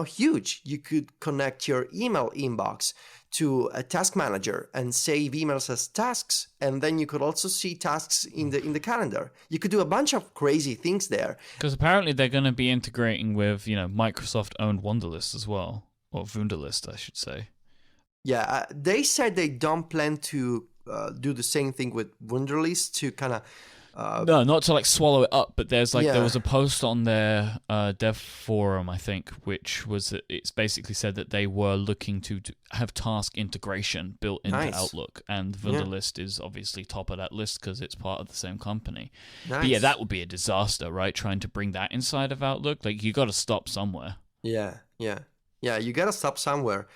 [SPEAKER 2] huge. You could connect your email inbox to a task manager and save emails as tasks, and then you could also see tasks in the calendar. You could do a bunch of crazy things there.
[SPEAKER 1] Because apparently they're going to be integrating with, Microsoft-owned Wunderlist as well, or Wunderlist, I should say.
[SPEAKER 2] Yeah, they said they don't plan to do the same thing with Wunderlist to kind of...
[SPEAKER 1] no, not to swallow it up, but there was a post on their dev forum, I think, which was, it's basically said that they were looking to have task integration built into Outlook, and Wunderlist is obviously top of that list because it's part of the same company. But yeah, that would be a disaster, right? Trying to bring that inside of Outlook, you got to stop somewhere.
[SPEAKER 2] Yeah, you got to stop somewhere.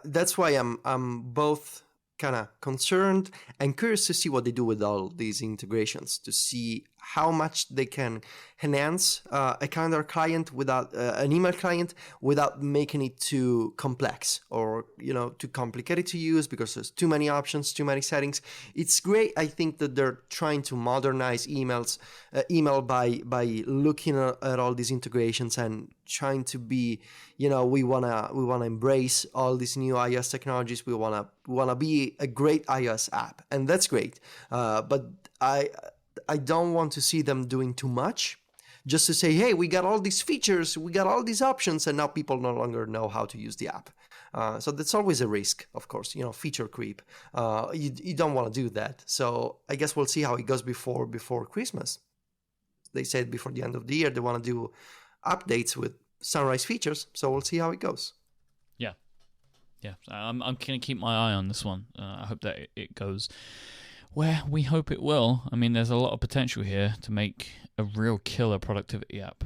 [SPEAKER 2] That's why I'm both kind of concerned and curious to see what they do with all these integrations, to see how much they can enhance a calendar client without an email client without making it too complex or too complicated to use because there's too many options, too many settings. It's great, I think, that they're trying to modernize email by looking at all these integrations and trying to be, we wanna embrace all these new iOS technologies. We wanna be a great iOS app, and that's great. But I don't want to see them doing too much, just to say, hey, we got all these features, we got all these options, and now people no longer know how to use the app. So that's always a risk, of course, feature creep. You don't want to do that. So I guess we'll see how it goes before Christmas. They said before the end of the year they want to do updates with Sunrise features, so we'll see how it goes.
[SPEAKER 1] Yeah, I'm going to keep my eye on this one. I hope that it goes where we hope it will. I mean, there's a lot of potential here to make a real killer productivity app.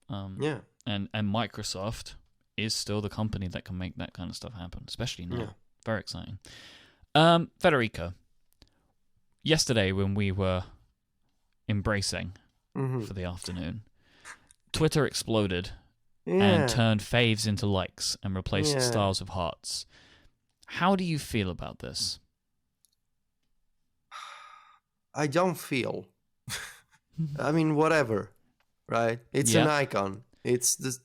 [SPEAKER 1] And Microsoft is still the company that can make that kind of stuff happen, especially now. Yeah. Very exciting. Federico, yesterday when we were embracing for the afternoon, Twitter exploded and turned faves into likes and replaced stars with hearts. How do you feel about this?
[SPEAKER 2] I don't feel. I mean, whatever, right? It's an icon. It's this,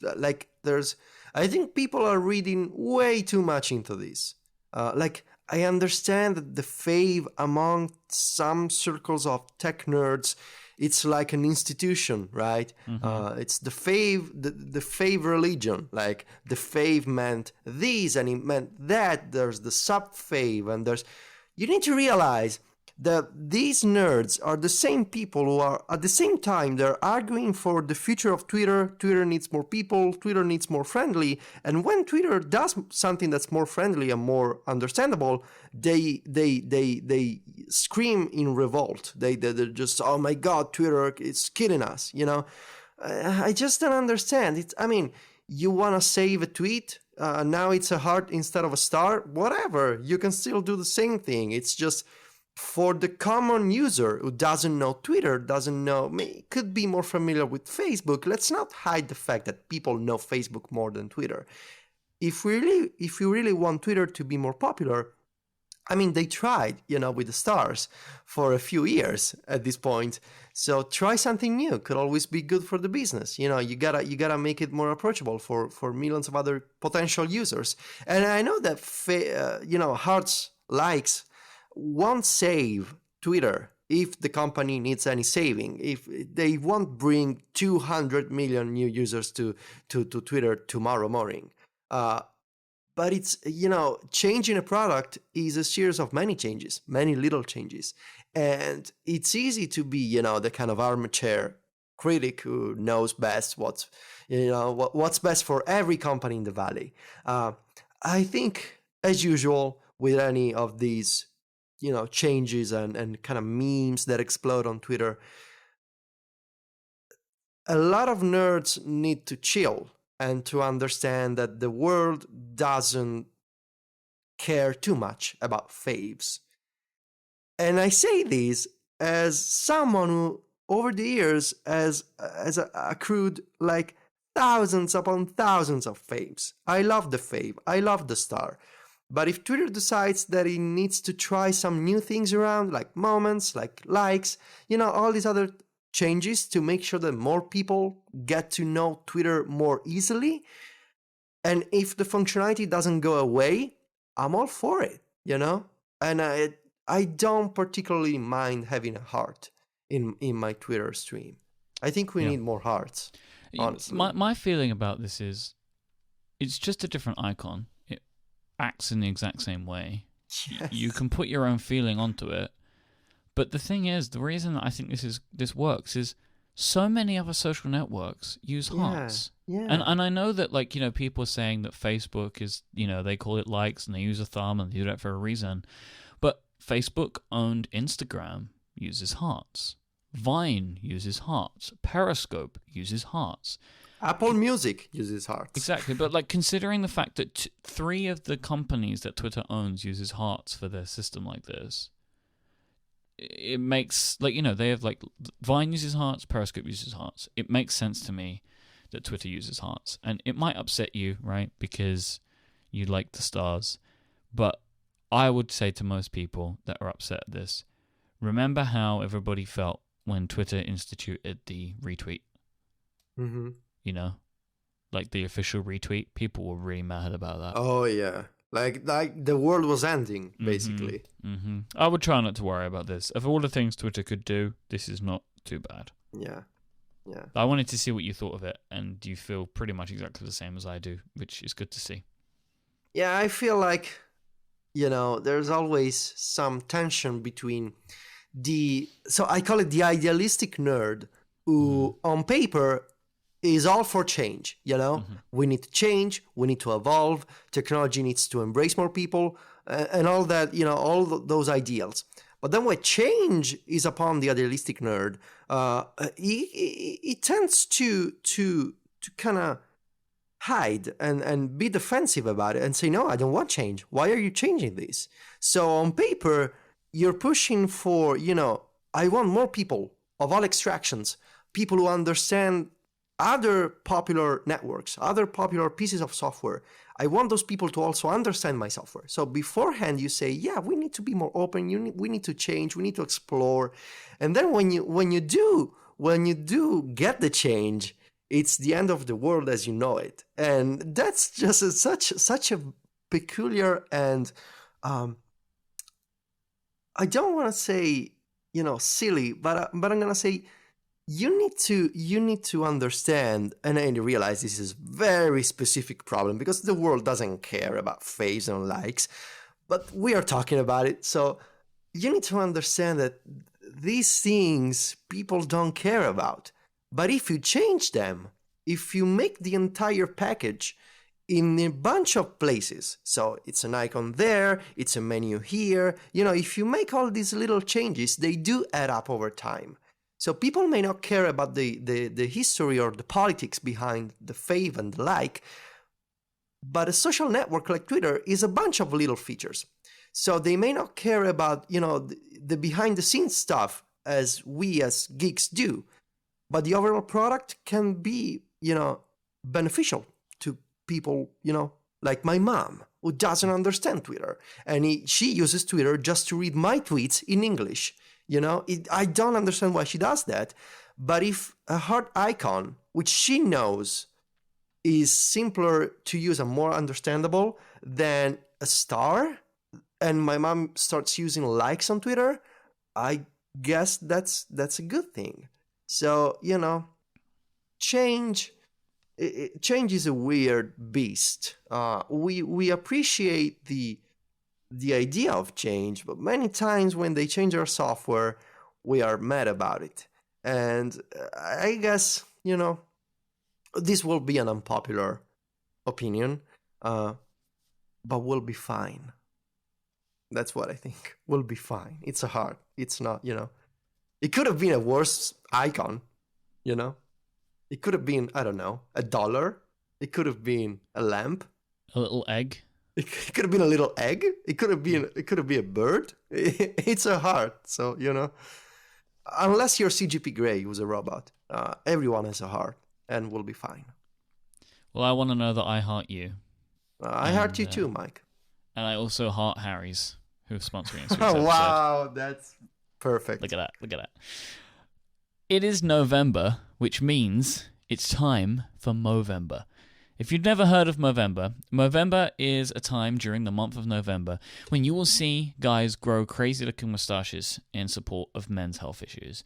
[SPEAKER 2] I think people are reading way too much into this. I understand that the fave among some circles of tech nerds it's like an institution, right? It's the fave religion. Like the fave meant this and it meant that. There's the sub fave, and you need to realize that these nerds are the same people who are at the same time they're arguing for the future of Twitter. Twitter needs more people, Twitter needs more friendly, and when Twitter does something that's more friendly and more understandable, they scream in revolt. They're just, oh my god, Twitter is killing us, you know. I just don't understand. You want to save a tweet, now it's a heart instead of a star, whatever, you can still do the same thing. It's just for the common user who doesn't know Twitter, could be more familiar with Facebook. Let's not hide the fact that people know Facebook more than Twitter. If you really want Twitter to be more popular, they tried, with the stars for a few years at this point. So try something new. Could always be good for the business. You gotta make it more approachable for millions of other potential users. And I know that hearts, likes won't save Twitter if the company needs any saving. If they won't bring 200 million new users to Twitter tomorrow morning. But it's, changing a product is a series of many changes, many little changes. And it's easy to be, the kind of armchair critic who knows best what's best for every company in the valley. I think, as usual, with any of these, changes and kind of memes that explode on Twitter, a lot of nerds need to chill and to understand that the world doesn't care too much about faves. And I say this as someone who, over the years, has accrued like thousands upon thousands of faves. I love the fave. I love the star. But if Twitter decides that it needs to try some new things around, like moments, like likes, all these other changes to make sure that more people get to know Twitter more easily, and if the functionality doesn't go away, I'm all for it, And I don't particularly mind having a heart in my Twitter stream. I think we need more hearts, honestly.
[SPEAKER 1] My feeling about this is it's just a different icon. It acts in the exact same way. Yes. You can put your own feeling onto it. But the thing is, the reason that I think this works is so many other social networks use hearts. Yeah. And I know that, people are saying that Facebook is, they call it likes and they use a thumb and they do that for a reason. But Facebook owned Instagram uses hearts. Vine uses hearts. Periscope uses hearts.
[SPEAKER 2] Apple Music uses hearts.
[SPEAKER 1] Exactly. But considering the fact that 3 of the companies that Twitter owns uses hearts for their system like this, it makes, they have, Vine uses hearts, Periscope uses hearts. It makes sense to me that Twitter uses hearts. And it might upset you, right, because you like the stars. But I would say to most people that are upset at this, remember how everybody felt when Twitter instituted the retweet.
[SPEAKER 2] Mm-hmm.
[SPEAKER 1] The official retweet. People were really mad about that.
[SPEAKER 2] Oh, yeah. Like the world was ending, basically.
[SPEAKER 1] Mm-hmm. I would try not to worry about this. Of all the things Twitter could do, this is not too bad.
[SPEAKER 2] Yeah.
[SPEAKER 1] I wanted to see what you thought of it, and you feel pretty much exactly the same as I do, which is good to see.
[SPEAKER 2] Yeah, I feel like, there's always some tension between so I call it the idealistic nerd who, on paper, is all for change, Mm-hmm. We need to change, we need to evolve, technology needs to embrace more people, and all that, all those ideals. But then when change is upon the idealistic nerd, he tends to kind of hide and be defensive about it and say, no, I don't want change. Why are you changing this? So on paper, you're pushing for, I want more people of all extractions, people who understand other popular networks, other popular pieces of software. I want those people to also understand my software. So beforehand, you say, yeah, we need to be more open. We need to change. We need to explore. And then when you do get the change, it's the end of the world as you know it. And that's just such a peculiar and I don't want to say silly, but I'm gonna say you need to understand, and I realize this is very specific problem because the world doesn't care about faves and likes, but we are talking about it. So you need to understand that these things people don't care about. But if you change them, if you make the entire package in a bunch of places, so it's an icon there, it's a menu here, if you make all these little changes, they do add up over time. So people may not care about the history or the politics behind the fave and the like, but a social network like Twitter is a bunch of little features. So they may not care about, the behind the scenes stuff as we as geeks do, but the overall product can be, beneficial to people, like my mom, who doesn't understand Twitter. And she uses Twitter just to read my tweets in English. I don't understand why she does that. But if a heart icon, which she knows is simpler to use and more understandable than a star, and my mom starts using likes on Twitter, I guess that's a good thing. So, change is a weird beast. We appreciate the idea of change, but many times when they change our software, we are mad about it. And I guess, this will be an unpopular opinion, but we'll be fine. That's what I think. We'll be fine. It's a heart. It's not, it could have been a worse icon, It could have been, I don't know, $1. It could have been a lamp.
[SPEAKER 1] A little egg.
[SPEAKER 2] It could have been a little egg. It could have been a bird. It's a heart. So, unless you're CGP Grey, who's a robot, everyone has a heart and we'll be fine.
[SPEAKER 1] Well, I want to know that I heart you.
[SPEAKER 2] I heart you too, Mike.
[SPEAKER 1] And I also heart Harry's, who's sponsoring us.
[SPEAKER 2] Oh, wow, that's perfect.
[SPEAKER 1] Look at that. It is November, which means it's time for Movember. If you've never heard of Movember, Movember is a time during the month of November when you will see guys grow crazy-looking mustaches in support of men's health issues.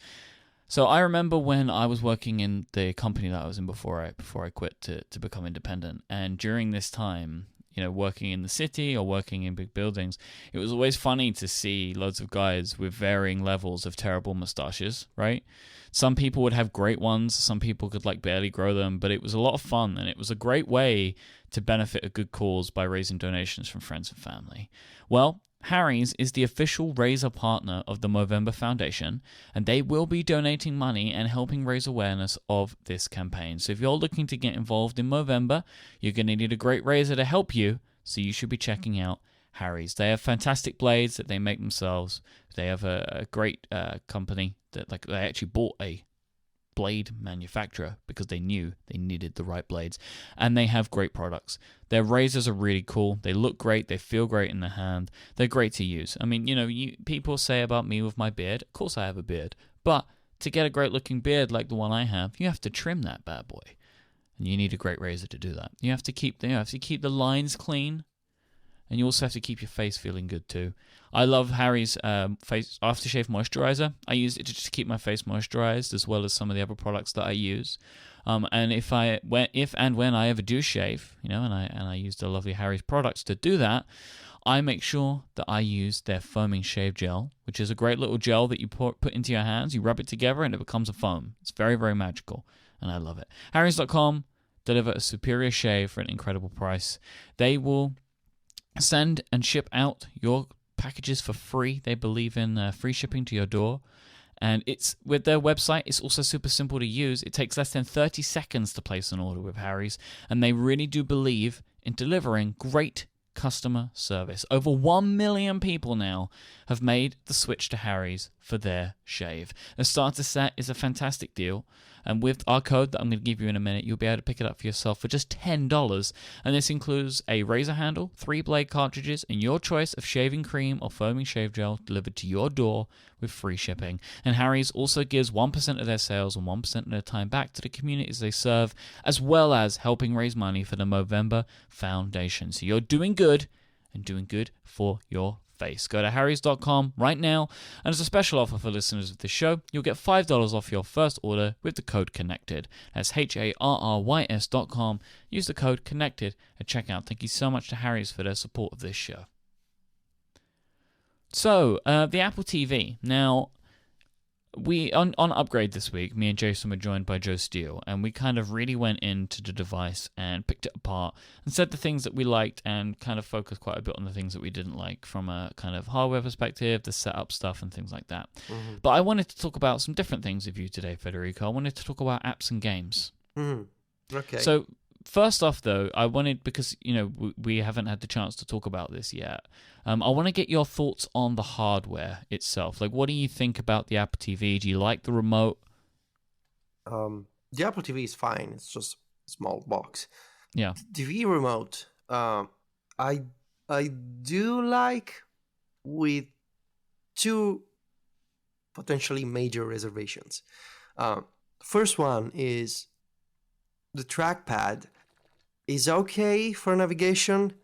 [SPEAKER 1] So I remember when I was working in the company that I was in before I quit to become independent, and during this time, working in the city or working in big buildings, it was always funny to see loads of guys with varying levels of terrible mustaches, right? Some people would have great ones, some people could barely grow them, but it was a lot of fun, and it was a great way to benefit a good cause by raising donations from friends and family. Well, Harry's is the official raiser partner of the Movember Foundation, and they will be donating money and helping raise awareness of this campaign. So if you're looking to get involved in Movember, you're going to need a great raiser to help you, so you should be checking out Harry's. They have fantastic blades that they make themselves. They have a great company that they actually bought a blade manufacturer because they knew they needed the right blades, and they have great products. Their razors are really cool. They look great. They feel great in the hand. They're great to use. I mean, people say about me with my beard. Of course I have a beard, but to get a great looking beard like the one I have, you have to trim that bad boy, and you need a great razor to do that. You have to keep the lines clean, and you also have to keep your face feeling good too. I love Harry's face aftershave moisturizer. I use it to just keep my face moisturized, as well as some of the other products that I use. And if and when I ever do shave, and I use the lovely Harry's products to do that, I make sure that I use their foaming shave gel, which is a great little gel that you put into your hands. You rub it together and it becomes a foam. It's very, very magical, and I love it. Harrys.com deliver a superior shave for an incredible price. They will send and ship out your packages for free. They believe in free shipping to your door. And it's with their website, it's also super simple to use. It takes less than 30 seconds to place an order with Harry's, and they really do believe in delivering great customer service. Over 1 million people now have made the switch to Harry's for their shave. The starter set is a fantastic deal, and with our code that I'm going to give you in a minute, you'll be able to pick it up for yourself for just $10. And this includes a razor handle, 3 blade cartridges, and your choice of shaving cream or foaming shave gel delivered to your door with free shipping. And Harry's also gives 1% of their sales and 1% of their time back to the communities they serve, as well as helping raise money for the Movember Foundation. So you're doing good, and doing good for your space. Go to harrys.com right now, and as a special offer for listeners of this show, you'll get $5 off your first order with the code CONNECTED. That's HARRYS.com. Use the code CONNECTED at checkout. Thank you so much to Harry's for their support of this show. So, the Apple TV. Now, we on Upgrade this week, me and Jason were joined by Joe Steele, and we kind of really went into the device and picked it apart and said the things that we liked and kind of focused quite a bit on the things that we didn't like from a kind of hardware perspective, the setup stuff and things like that. Mm-hmm. But I wanted to talk about some different things with you today, Federico. I wanted to talk about apps and games.
[SPEAKER 2] Mm-hmm. Okay.
[SPEAKER 1] So first off, though, I wanted, because, you know, we haven't had the chance to talk about this yet, I want to get your thoughts on the hardware itself. Like, what do you think about the Apple TV? Do you like the remote?
[SPEAKER 2] The Apple TV is fine. It's just a small box.
[SPEAKER 1] Yeah.
[SPEAKER 2] TV remote, I do like, with two potentially major reservations. First one is the trackpad is okay for navigation.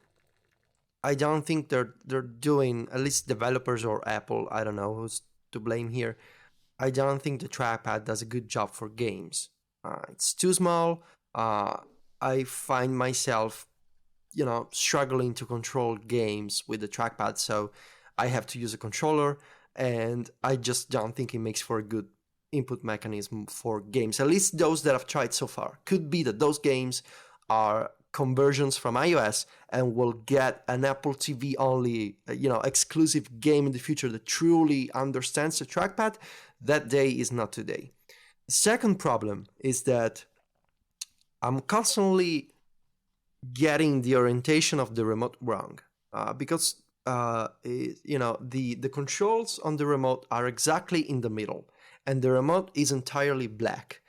[SPEAKER 2] I don't think they're doing, at least developers or Apple, I don't know who's to blame here. I don't think the trackpad does a good job for games. It's too small. I find myself, struggling to control games with the trackpad, so I have to use a controller, and I just don't think it makes for a good input mechanism for games, at least those that I've tried so far. Could be that those games are conversions from iOS and will get an Apple TV only, exclusive game in the future that truly understands the trackpad. That day is not today. The second problem is that I'm constantly getting the orientation of the remote wrong, because the controls on the remote are exactly in the middle, and the remote is entirely black.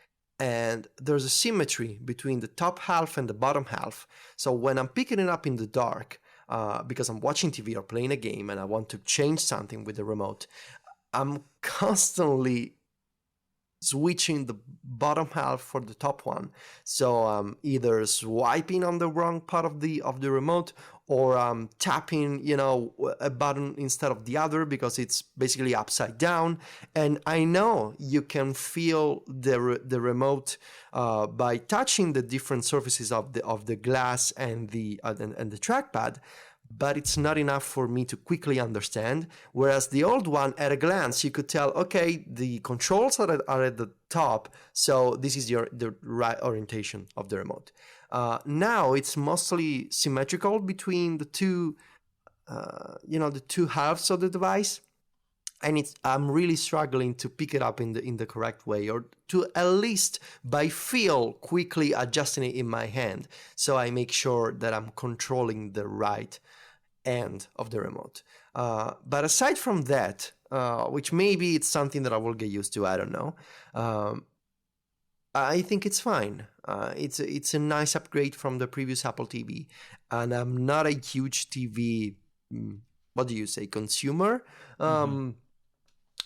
[SPEAKER 2] And there's a symmetry between the top half and the bottom half. So when I'm picking it up in the dark, because I'm watching TV or playing a game and I want to change something with the remote, I'm constantly switching the bottom half for the top one. So I'm either swiping on the wrong part of the remote, or I'm tapping, a button instead of the other because it's basically upside down. And I know you can feel the remote by touching the different surfaces of the glass and the trackpad, but it's not enough for me to quickly understand. Whereas the old one, at a glance, you could tell, okay, the controls are at the top, so this is the right orientation of the remote. Now it's mostly symmetrical between the two, the two halves of the device, and I'm really struggling to pick it up in the correct way, or to at least by feel quickly adjusting it in my hand, so I make sure that I'm controlling the right end of the remote. But aside from that, which maybe it's something that I will get used to, I don't know. I think it's fine. It's a nice upgrade from the previous Apple TV, and I'm not a huge TV, consumer.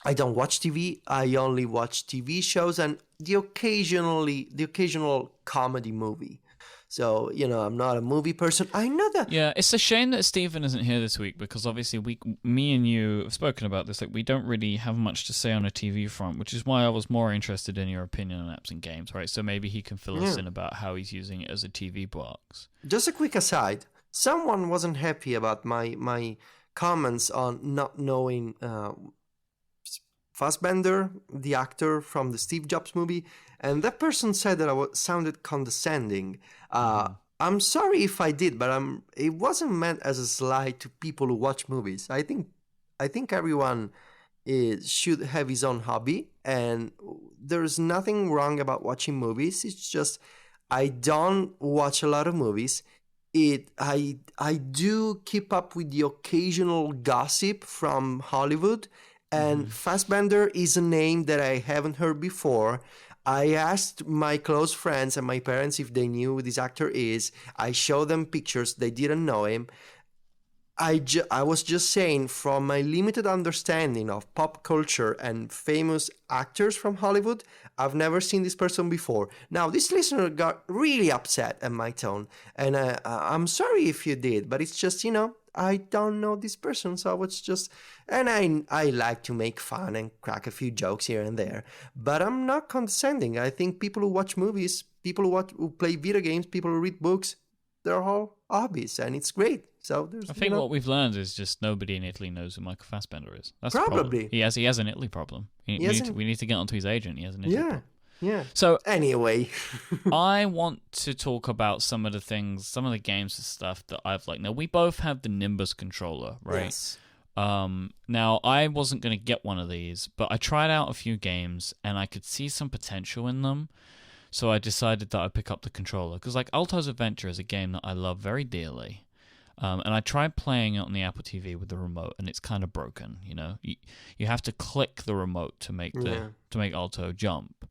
[SPEAKER 2] I don't watch TV. I only watch TV shows and the occasional comedy movie. So, I'm not a movie person. I know that.
[SPEAKER 1] Yeah, it's a shame that Stephen isn't here this week, because obviously me and you have spoken about this. Like, we don't really have much to say on a TV front, which is why I was more interested in your opinion on apps and games, right? So maybe he can fill us in about how he's using it as a TV box.
[SPEAKER 2] Just a quick aside. Someone wasn't happy about my comments on not knowing Fassbender, the actor from the Steve Jobs movie, and that person said that I sounded condescending. I'm sorry if I did, but it wasn't meant as a slight to people who watch movies. I think everyone should have his own hobby, and there's nothing wrong about watching movies. It's just I don't watch a lot of movies. I do keep up with the occasional gossip from Hollywood. And Fassbender is a name that I haven't heard before. I asked my close friends and my parents if they knew who this actor is. I showed them pictures. They didn't know him. I was just saying, from my limited understanding of pop culture and famous actors from Hollywood, I've never seen this person before. Now, this listener got really upset at my tone, and I'm sorry if you did, but it's just, I don't know this person, so I was just, and I like to make fun and crack a few jokes here and there, but I'm not condescending. I think people who watch movies, people who play video games, people who read books, they're all hobbies, and it's great. So there's,
[SPEAKER 1] I think what we've learned is just nobody in Italy knows who Michael Fassbender is. That's
[SPEAKER 2] probably
[SPEAKER 1] the problem. He has an Italy problem. We need to get onto his agent. He has an Italy problem.
[SPEAKER 2] Yeah.
[SPEAKER 1] So
[SPEAKER 2] anyway,
[SPEAKER 1] I want to talk about some of the things, some of the games and stuff that I've liked. Now we both have the Nimbus controller, right?
[SPEAKER 2] Yes.
[SPEAKER 1] Now I wasn't going to get one of these, but I tried out a few games and I could see some potential in them. So I decided that I'd pick up the controller because, like, Alto's Adventure is a game that I love very dearly. And I tried playing it on the Apple TV with the remote, and it's kind of broken. You know, you have to click the remote to make Alto jump,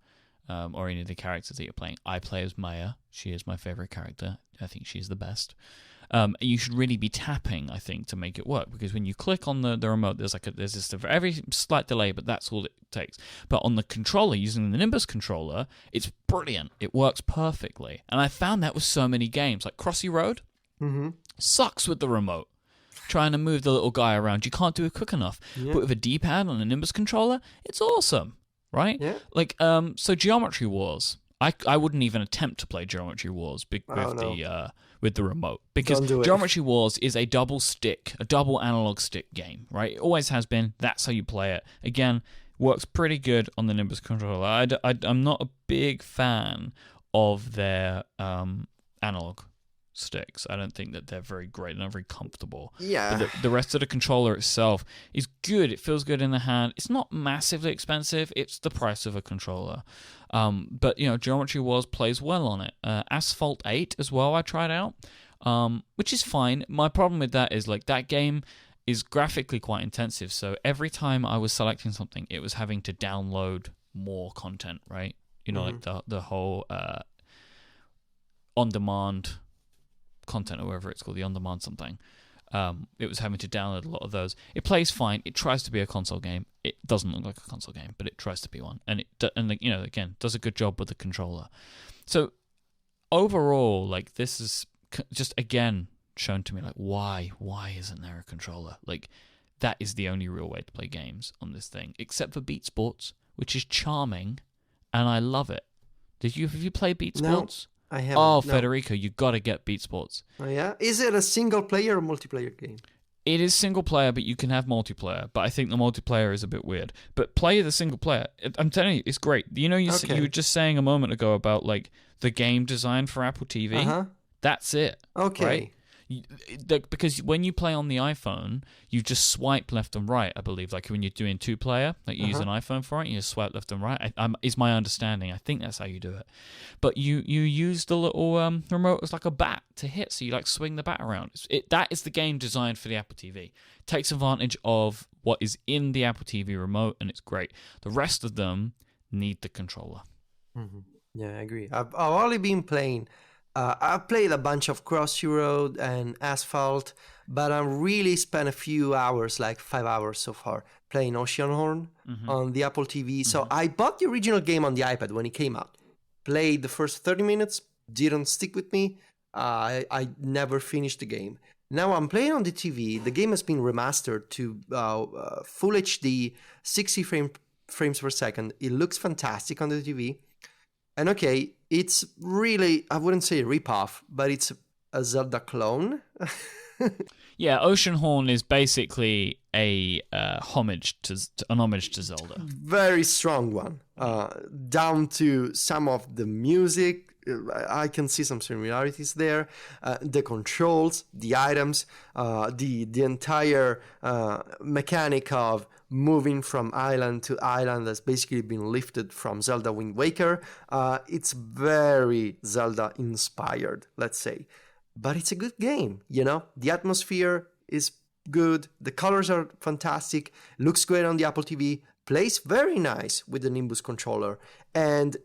[SPEAKER 1] or any of the characters that you're playing. I play as Maya. She is my favorite character. I think she's the best. You should really be tapping, I think, to make it work, because when you click on the remote, there's this very slight delay, but that's all it takes. But on the controller, using the Nimbus controller, it's brilliant. It works perfectly, and I found that with so many games, like Crossy Road.
[SPEAKER 2] Mm-hmm.
[SPEAKER 1] Sucks with the remote. Trying to move the little guy around, you can't do it quick enough.
[SPEAKER 2] Yeah.
[SPEAKER 1] But with a D-pad on a Nimbus controller, it's awesome, right?
[SPEAKER 2] Yeah.
[SPEAKER 1] Like, so Geometry Wars. I wouldn't even attempt to play Geometry Wars with the remote, because Geometry Wars is a double analog stick game, right? It always has been. That's how you play it. Again, works pretty good on the Nimbus controller. I'm not a big fan of their analog sticks. I don't think that they're very great. They're not very comfortable.
[SPEAKER 2] Yeah.
[SPEAKER 1] But the rest of the controller itself is good. It feels good in the hand. It's not massively expensive. It's the price of a controller. But, you know, Geometry Wars plays well on it. Asphalt 8 as well, I tried out, which is fine. My problem with that is, like, that game is graphically quite intensive. So every time I was selecting something, it was having to download more content, right? You know, like the whole on-demand content, or whatever it's called, the on-demand something. It was having to download a lot of those. It plays fine. It tries to be a console game. It doesn't look like a console game, but it tries to be one. And you know, again, does a good job with the controller. So overall, like, this is just again shown to me, like, why isn't there a controller? Like, that is the only real way to play games on this thing, except for Beat Sports, which is charming, and I love it. Have you played Beat Sports?
[SPEAKER 2] I haven't.
[SPEAKER 1] Federico, you got to get Beat Sports.
[SPEAKER 2] Oh, yeah? Is it a single player or multiplayer game?
[SPEAKER 1] It is single player, but you can have multiplayer. But I think the multiplayer is a bit weird. But play the single player. I'm telling you, it's great. You know, you were just saying a moment ago about, like, the game design for Apple TV.
[SPEAKER 2] Uh-huh.
[SPEAKER 1] That's it.
[SPEAKER 2] Okay.
[SPEAKER 1] Right? Because when you play on the iPhone, you just swipe left and right, I believe. Like when you're doing two-player, like you use an iPhone for it, you just swipe left and right. Is my understanding. I think that's how you do it. But you use the little remote as like a bat to hit, so you like swing the bat around. That is the game designed for the Apple TV. It takes advantage of what is in the Apple TV remote, and it's great. The rest of them need the controller.
[SPEAKER 2] Mm-hmm. Yeah, I agree. I've only been playing... I've played a bunch of Crossy Road and Asphalt, but I really spent a few hours, like 5 hours so far, playing Oceanhorn on the Apple TV. So I bought the original game on the iPad when it came out. Played the first 30 minutes, didn't stick with me. I never finished the game. Now I'm playing on the TV. The game has been remastered to full HD, 60 frames per second. It looks fantastic on the TV. And okay, it's really, I wouldn't say a ripoff, but it's a Zelda clone.
[SPEAKER 1] Yeah, Oceanhorn is basically a homage to Zelda.
[SPEAKER 2] Very strong one. Down to some of the music, I can see some similarities there. The controls, the items, the entire mechanic of moving from island to island that's basically been lifted from Zelda Wind Waker. It's very Zelda inspired, let's say. But it's a good game, you know? The atmosphere is good, the colors are fantastic, looks great on the Apple TV, plays very nice with the Nimbus controller, and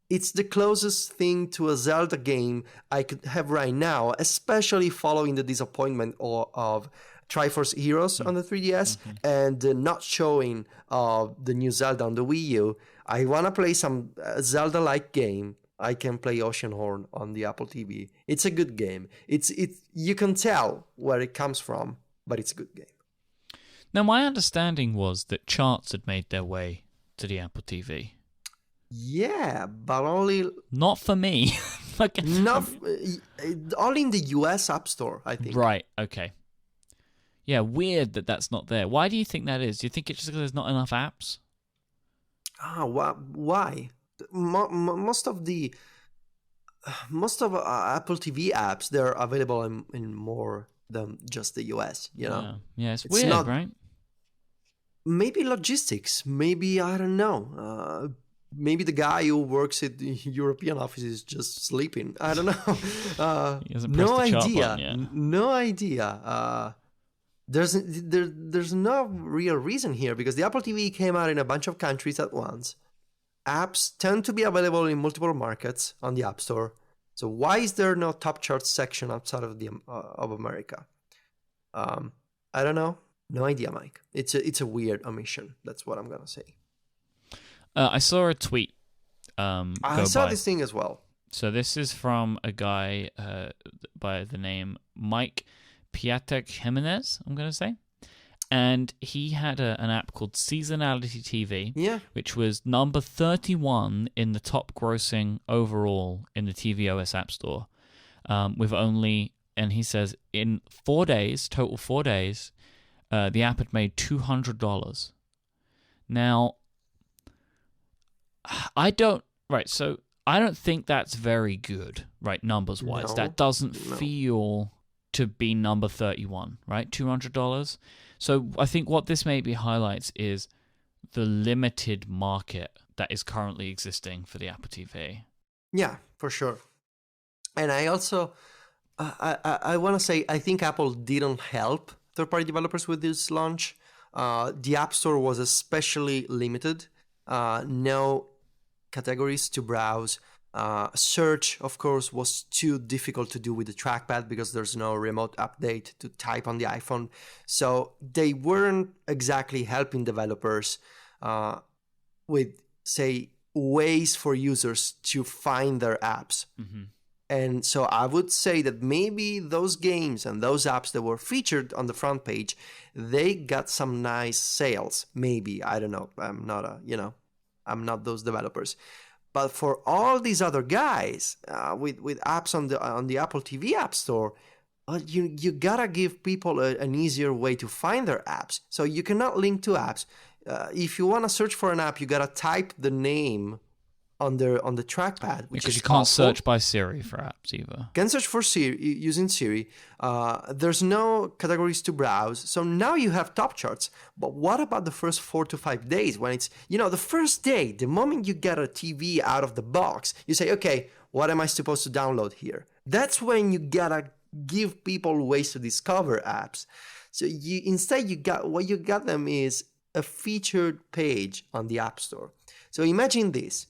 [SPEAKER 2] it's the closest thing to a Zelda game I could have right now, especially following the disappointment of Triforce Heroes on the 3DS and not showing the new Zelda on the Wii U. I want to play some Zelda-like game I can play Oceanhorn on the Apple TV. It's a good game. It's you can tell where it comes from, but it's a good game.
[SPEAKER 1] Now, my understanding was that charts had made their way to the Apple TV.
[SPEAKER 2] Yeah, but only
[SPEAKER 1] Not for me. Like,
[SPEAKER 2] not only in the US App Store, I think.
[SPEAKER 1] right, okay. Yeah, weird that that's not there. Why do you think that is? Do you think it's just because there's not enough apps?
[SPEAKER 2] Why? Most of Apple TV apps, they're available in more than just the US, you know?
[SPEAKER 1] Yeah, it's
[SPEAKER 2] It's
[SPEAKER 1] weird,
[SPEAKER 2] not-
[SPEAKER 1] right?
[SPEAKER 2] Maybe logistics. Maybe, I don't know. Maybe the guy who works at the European office is just sleeping. I don't know.
[SPEAKER 1] He hasn't pressed
[SPEAKER 2] No
[SPEAKER 1] the chart
[SPEAKER 2] idea.
[SPEAKER 1] button yet.
[SPEAKER 2] No idea. There's no real reason here because the Apple TV came out in a bunch of countries at once. Apps tend to be available in multiple markets on the App Store. So why is there no top charts section outside of America? I don't know. No idea, Mike. It's a weird omission. That's what I'm gonna say.
[SPEAKER 1] I saw a tweet.
[SPEAKER 2] I saw this thing as well.
[SPEAKER 1] So this is from a guy by the name Mike Piatek Jimenez, I'm going to say. And he had an app called Seasonality TV,
[SPEAKER 2] Yeah.
[SPEAKER 1] which was number 31 in the top grossing overall in the tvOS App Store. With only, and he says, in 4 days, total 4 days, the app had made $200. Now, I don't think that's very good, right, numbers-wise.
[SPEAKER 2] No,
[SPEAKER 1] that doesn't
[SPEAKER 2] no.
[SPEAKER 1] feel to be number 31, right, $200. So I think what this maybe highlights is the limited market that is currently existing for the Apple TV.
[SPEAKER 2] Yeah, for sure. And I also, I want to say, I think Apple didn't help third-party developers with this launch. The App Store was especially limited. No categories to browse. Search, of course, was too difficult to do with the trackpad because there's no remote update to type on the iPhone. So they weren't exactly helping developers with, say, ways for users to find their apps.
[SPEAKER 1] Mm-hmm.
[SPEAKER 2] And so I would say that maybe those games and those apps that were featured on the front page, they got some nice sales. Maybe, I don't know. I'm not those developers. But for all these other guys with apps on the Apple TV App Store, you gotta give people an easier way to find their apps. So you cannot link to apps. If you want to search for an app, you gotta type the name on the trackpad, which
[SPEAKER 1] Because
[SPEAKER 2] is
[SPEAKER 1] you can't
[SPEAKER 2] awful.
[SPEAKER 1] search by Siri for apps either.
[SPEAKER 2] Can search for Siri using Siri. There's no categories to browse. So now you have top charts. But what about the first 4 to 5 days when it's, the first day, the moment you get a TV out of the box, you say, okay, what am I supposed to download here? That's when you gotta give people ways to discover apps. So what you got them is a featured page on the App Store. So imagine this.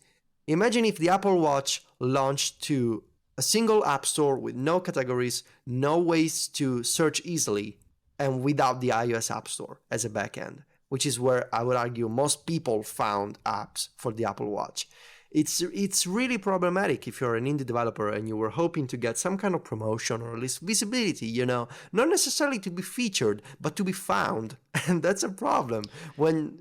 [SPEAKER 2] Imagine if the Apple Watch launched to a single app store with no categories, no ways to search easily, and without the iOS App Store as a backend, which is where I would argue most people found apps for the Apple Watch. It's really problematic if you're an indie developer and you were hoping to get some kind of promotion or at least visibility, not necessarily to be featured, but to be found. And that's a problem when,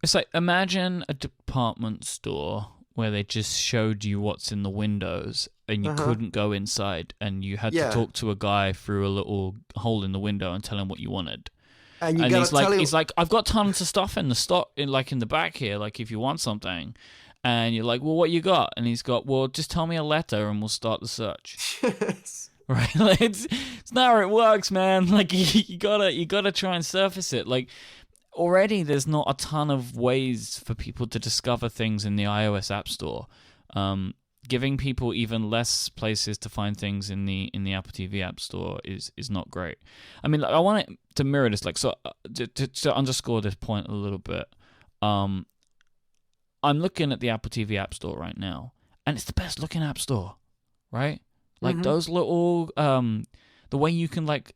[SPEAKER 1] It's like, imagine a department store where they just showed you what's in the windows and you couldn't go inside and you had to talk to a guy through a little hole in the window and tell him what you wanted.
[SPEAKER 2] And
[SPEAKER 1] he's like, I've got tons of stuff in the stock, in the back here, like if you want something. And you're like, well, what you got? And he's got, well, just tell me a letter and we'll start the search. Right? Like, it's not how it works, man. Like you gotta try and surface it. Like, already there's not a ton of ways for people to discover things in the iOS App Store. Giving people even less places to find things in the Apple TV App Store is not great. I mean, I want it to mirror this, like, so to underscore this point a little bit. I'm looking at the Apple TV App Store right now, and it's the best looking App Store, right? Like those little, the way you can, like,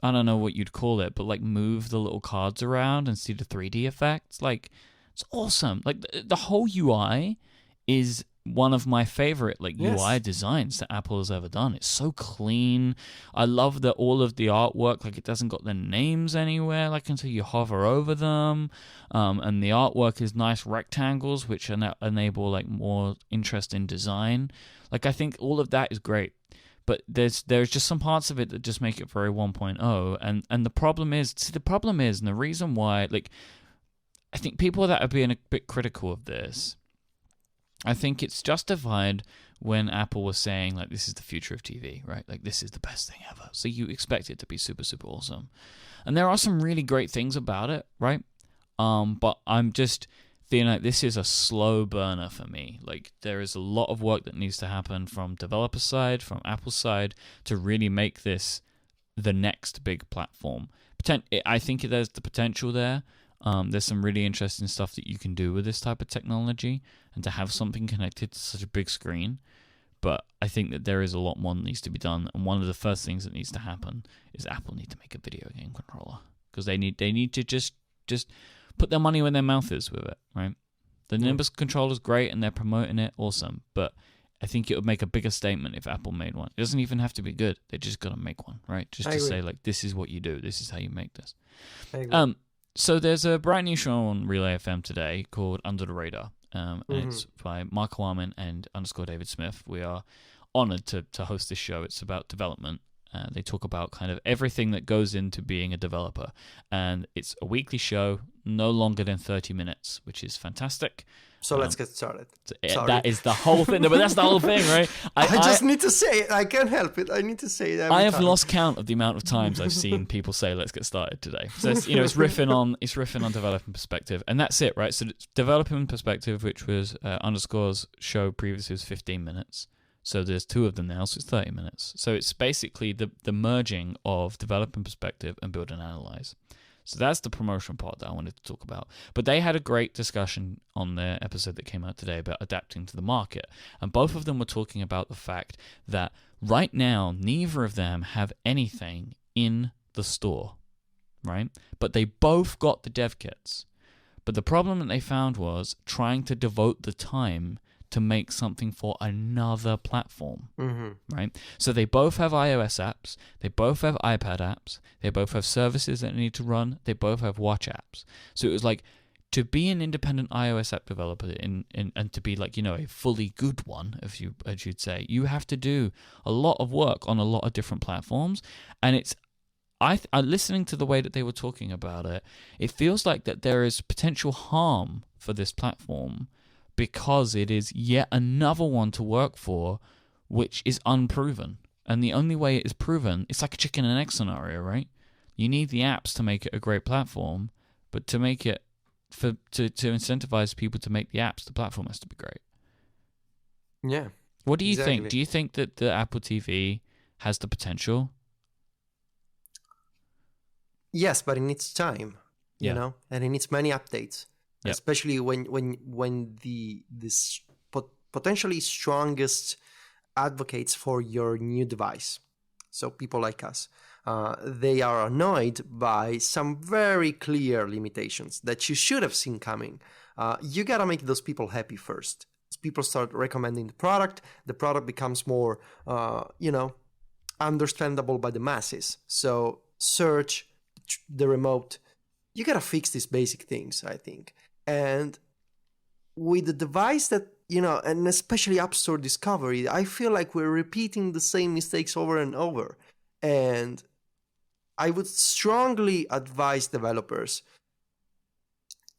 [SPEAKER 1] I don't know what you'd call it, but like move the little cards around and see the 3D effects. Like, it's awesome. Like the whole UI is one of my favorite
[SPEAKER 2] Yes.
[SPEAKER 1] UI designs that Apple has ever done. It's so clean. I love that all of the artwork, it doesn't got their names anywhere, until you hover over them. And the artwork is nice rectangles, which enable more interest in design. I think all of that is great. But there's just some parts of it that just make it very 1.0. And the problem is, and the reason why, I think people that are being a bit critical of this, I think it's justified when Apple was saying, this is the future of TV, right? This is the best thing ever. So you expect it to be super, super awesome. And there are some really great things about it, right? But I'm just feeling this is a slow burner for me. There is a lot of work that needs to happen from developer side, from Apple side, to really make this the next big platform. I think there's the potential there. There's some really interesting stuff that you can do with this type of technology, and to have something connected to such a big screen. But I think that there is a lot more that needs to be done, and one of the first things that needs to happen is Apple need to make a video game controller, because they need to just put their money where their mouth is with it, right? The Nimbus controller is great, and they're promoting it, awesome. But I think it would make a bigger statement if Apple made one. It doesn't even have to be good; they just got to make one, right? Just to say this is what you do, this is how you make this.
[SPEAKER 2] I agree.
[SPEAKER 1] So there's a brand new show on Relay FM today called Under the Radar, and it's by Mark Warman and _David Smith. We are honored to host this show. It's about development. They talk about kind of everything that goes into being a developer, and it's a weekly show, no longer than 30 minutes, which is fantastic.
[SPEAKER 2] So let's get started.
[SPEAKER 1] That is the whole thing. No, but that's the whole thing, right?
[SPEAKER 2] I just need to say it. I can't help it. I need to say it every
[SPEAKER 1] I have
[SPEAKER 2] time.
[SPEAKER 1] lost count of the amount of times I've seen people say, "Let's get started today." So it's riffing on developing perspective, and that's it, right? So it's developing perspective, which was _'s show previously was 15 minutes. So there's two of them now, so it's 30 minutes. So it's basically the merging of developing perspective and build and analyze. So that's the promotion part that I wanted to talk about. But they had a great discussion on their episode that came out today about adapting to the market. And both of them were talking about the fact that right now, neither of them have anything in the store, right? But they both got the dev kits. But the problem that they found was trying to devote the time to make something for another platform, right? So they both have iOS apps, they both have iPad apps, they both have services that need to run, they both have watch apps. So it was to be an independent iOS app developer and to be a fully good one, as you'd say, you have to do a lot of work on a lot of different platforms. And it's listening to the way that they were talking about it, it feels like that there is potential harm for this platform, because it is yet another one to work for, which is unproven. And the only way it is proven, it's like a chicken and egg scenario, right? You need the apps to make it a great platform, but to make it, to incentivize people to make the apps, the platform has to be great.
[SPEAKER 2] Yeah.
[SPEAKER 1] What do you
[SPEAKER 2] exactly.
[SPEAKER 1] think? Do you think that the Apple TV has the potential?
[SPEAKER 2] Yes, but it needs time, you know, and it needs many updates. Yep. Especially when this potentially strongest advocates for your new device, so people like us, they are annoyed by some very clear limitations that you should have seen coming. You gotta make those people happy first. As people start recommending the product becomes more, understandable by the masses. So search, the remote, you gotta fix these basic things, I think. And with the device that, and especially App Store discovery, I feel like we're repeating the same mistakes over and over. And I would strongly advise developers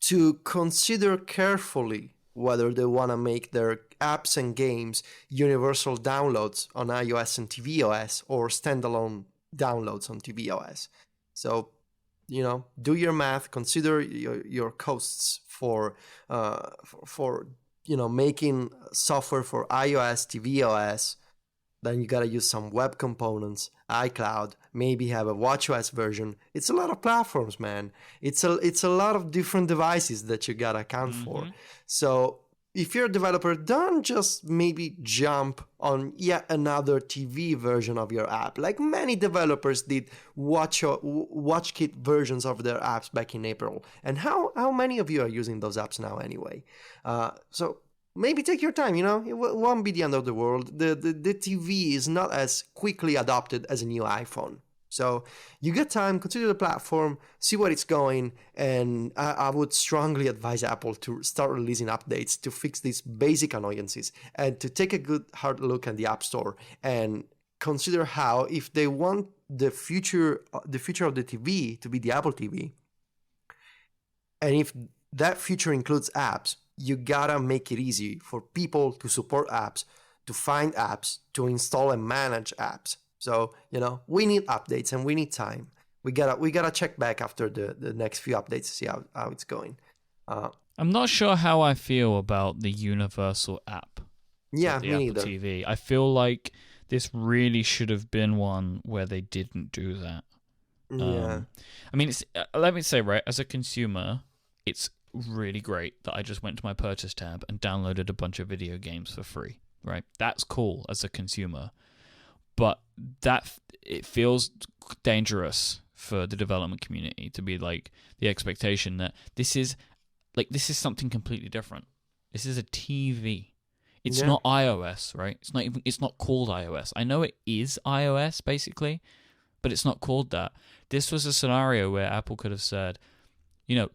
[SPEAKER 2] to consider carefully whether they want to make their apps and games universal downloads on iOS and tvOS or standalone downloads on tvOS. So, do your math, consider your costs for making software for iOS, tvOS. Then you got to use some web components, iCloud, maybe have a watchOS version. It's a lot of platforms, man. It's a lot of different devices that you got to account for. So if you're a developer, don't just maybe jump on yet another TV version of your app. Like many developers did WatchKit versions of their apps back in April. And how many of you are using those apps now anyway? So maybe take your time. It won't be the end of the world. The TV is not as quickly adopted as a new iPhone. So you get time, consider the platform, see what it's going, and I would strongly advise Apple to start releasing updates to fix these basic annoyances and to take a good hard look at the App Store and consider how, if they want the future of the TV to be the Apple TV, and if that future includes apps, you gotta make it easy for people to support apps, to find apps, to install and manage apps. So, we need updates and we need time. We gotta check back after the next few updates to see how it's going.
[SPEAKER 1] I'm not sure how I feel about the universal app.
[SPEAKER 2] Yeah,
[SPEAKER 1] the
[SPEAKER 2] me
[SPEAKER 1] Apple
[SPEAKER 2] neither.
[SPEAKER 1] TV. I feel like this really should have been one where they didn't do that.
[SPEAKER 2] Yeah.
[SPEAKER 1] I mean, let me say, right, as a consumer, it's really great that I just went to my purchase tab and downloaded a bunch of video games for free, right? That's cool as a consumer. But it feels dangerous for the development community to be like the expectation that this is something completely different. This is a TV. It's not iOS, right? It's not called iOS. I know it is iOS basically, but it's not called that. This was a scenario where Apple could have said,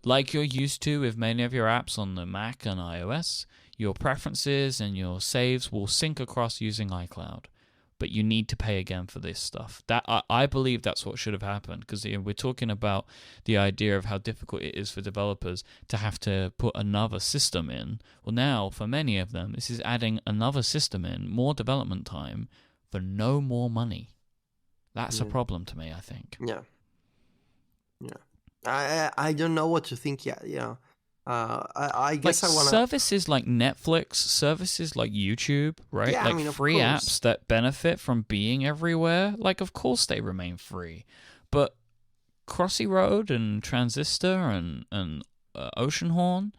[SPEAKER 1] like you're used to with many of your apps on the Mac and iOS, your preferences and your saves will sync across using iCloud. But you need to pay again for this stuff. That I believe that's what should have happened, because we're talking about the idea of how difficult it is for developers to have to put another system in. Well, now, for many of them, this is adding another system in, more development time, for no more money. That's a problem to me, I think.
[SPEAKER 2] Yeah. I don't know what to think yet, I guess I want to...
[SPEAKER 1] Services like Netflix, services like YouTube, right?
[SPEAKER 2] Yeah,
[SPEAKER 1] like free apps that benefit from being everywhere, of course they remain free. But Crossy Road and Transistor and Oceanhorn,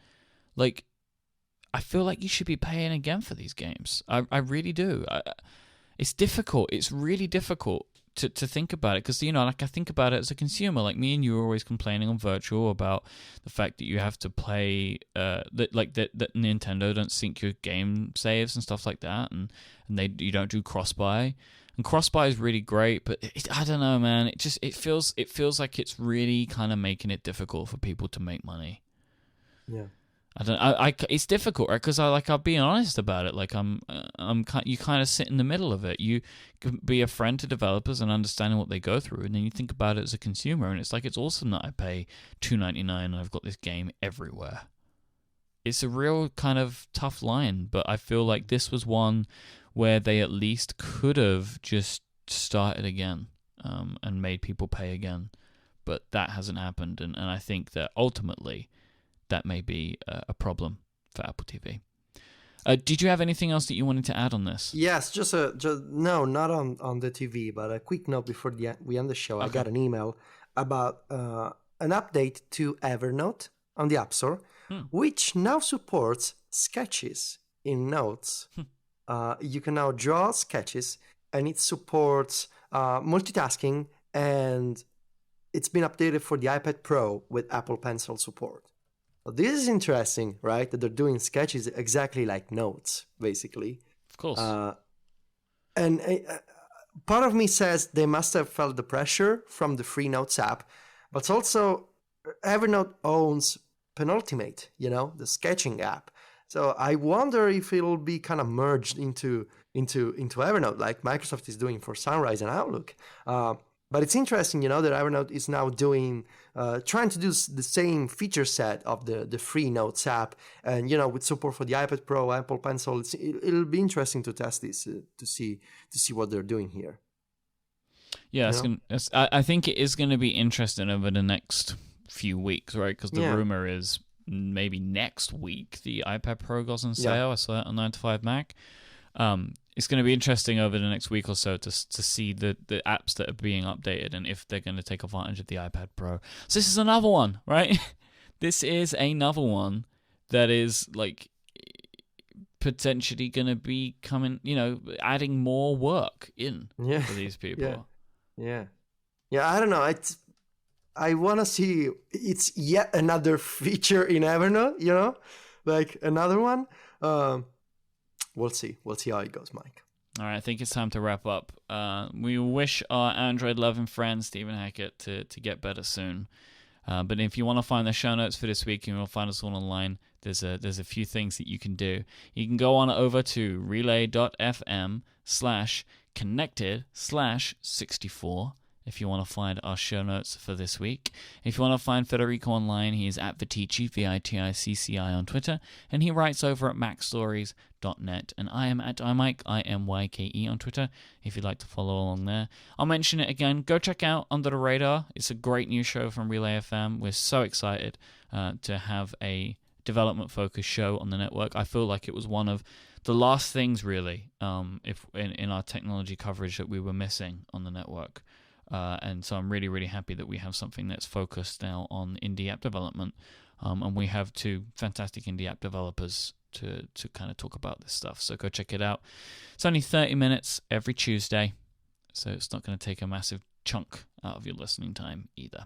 [SPEAKER 1] I feel like you should be paying again for these games. I really do. It's difficult. It's really difficult to think about it, because I think about it as a consumer. Like me and you are always complaining on Virtual about the fact that you have to play that Nintendo don't sync your game saves and stuff like that, and you don't do cross-buy. And cross-buy is really great, but I don't know, man. It feels like it's really kind of making it difficult for people to make money.
[SPEAKER 2] Yeah.
[SPEAKER 1] It's difficult, right? Because I'll be honest about it. You kind of sit in the middle of it. You can be a friend to developers and understanding what they go through, and then you think about it as a consumer, and it's awesome that I pay $2.99 and I've got this game everywhere. It's a real kind of tough line, but I feel like this was one where they at least could have just started again, and made people pay again, but that hasn't happened, and I think that ultimately that may be a problem for Apple TV. Did you have anything else that you wanted to add on this?
[SPEAKER 2] Yes, just no, not on the TV, but a quick note before we end the show. Okay. I got an email about an update to Evernote on the App Store, which now supports sketches in Notes. You can now draw sketches, and it supports multitasking, and it's been updated for the iPad Pro with Apple Pencil support. Well, this is interesting, right? That they're doing sketches exactly like Notes, basically.
[SPEAKER 1] Of course.
[SPEAKER 2] And part of me says they must have felt the pressure from the free Notes app, but also Evernote owns Penultimate, the sketching app. So I wonder if it'll be kind of merged into Evernote, like Microsoft is doing for Sunrise and Outlook. But it's interesting, that Evernote is now trying to do the same feature set of the free Notes app, and with support for the iPad Pro, Apple Pencil. It'll be interesting to test this to see what they're doing here.
[SPEAKER 1] Yeah, I think it is going to be interesting over the next few weeks, right? Because the rumor is maybe next week the iPad Pro goes on sale. I saw that on 9to5 Mac. It's going to be interesting over the next week or so to see the apps that are being updated and if they're going to take advantage of the iPad Pro. So this is another one, right? This is another one that is potentially going to be coming, adding more work in for these people.
[SPEAKER 2] Yeah. I don't know. I want to see it's yet another feature in Evernote, another one. We'll see how it goes, Mike.
[SPEAKER 1] All right, I think it's time to wrap up. We wish our Android-loving friend Stephen Hackett to get better soon. But if you want to find the show notes for this week, and you'll find us all online, there's a few things that you can do. You can go on over to relay.fm/connected/64 if you want to find our show notes for this week. If you want to find Federico online, he is at Viticci, Viticci on Twitter, and he writes over at macstories.net. And I am at imyke, IMYKE on Twitter, if you'd like to follow along there. I'll mention it again. Go check out Under the Radar. It's a great new show from Relay FM. We're so excited to have a development-focused show on the network. I feel like it was one of the last things, really, if in our technology coverage that we were missing on the network. And so I'm really, really happy that we have something that's focused now on indie app development. And we have two fantastic indie app developers to kind of talk about this stuff. So go check it out. It's only 30 minutes every Tuesday, so it's not going to take a massive chunk out of your listening time either.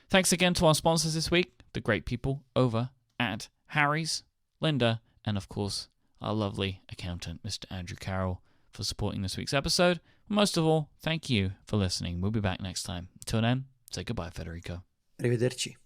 [SPEAKER 1] Thanks again to our sponsors this week, the great people over at Harry's, Linda, and of course, our lovely accountant, Mr. Andrew Carroll, for supporting this week's episode. Most of all, thank you for listening. We'll be back next time. Until then, say goodbye, Federico.
[SPEAKER 2] Arrivederci.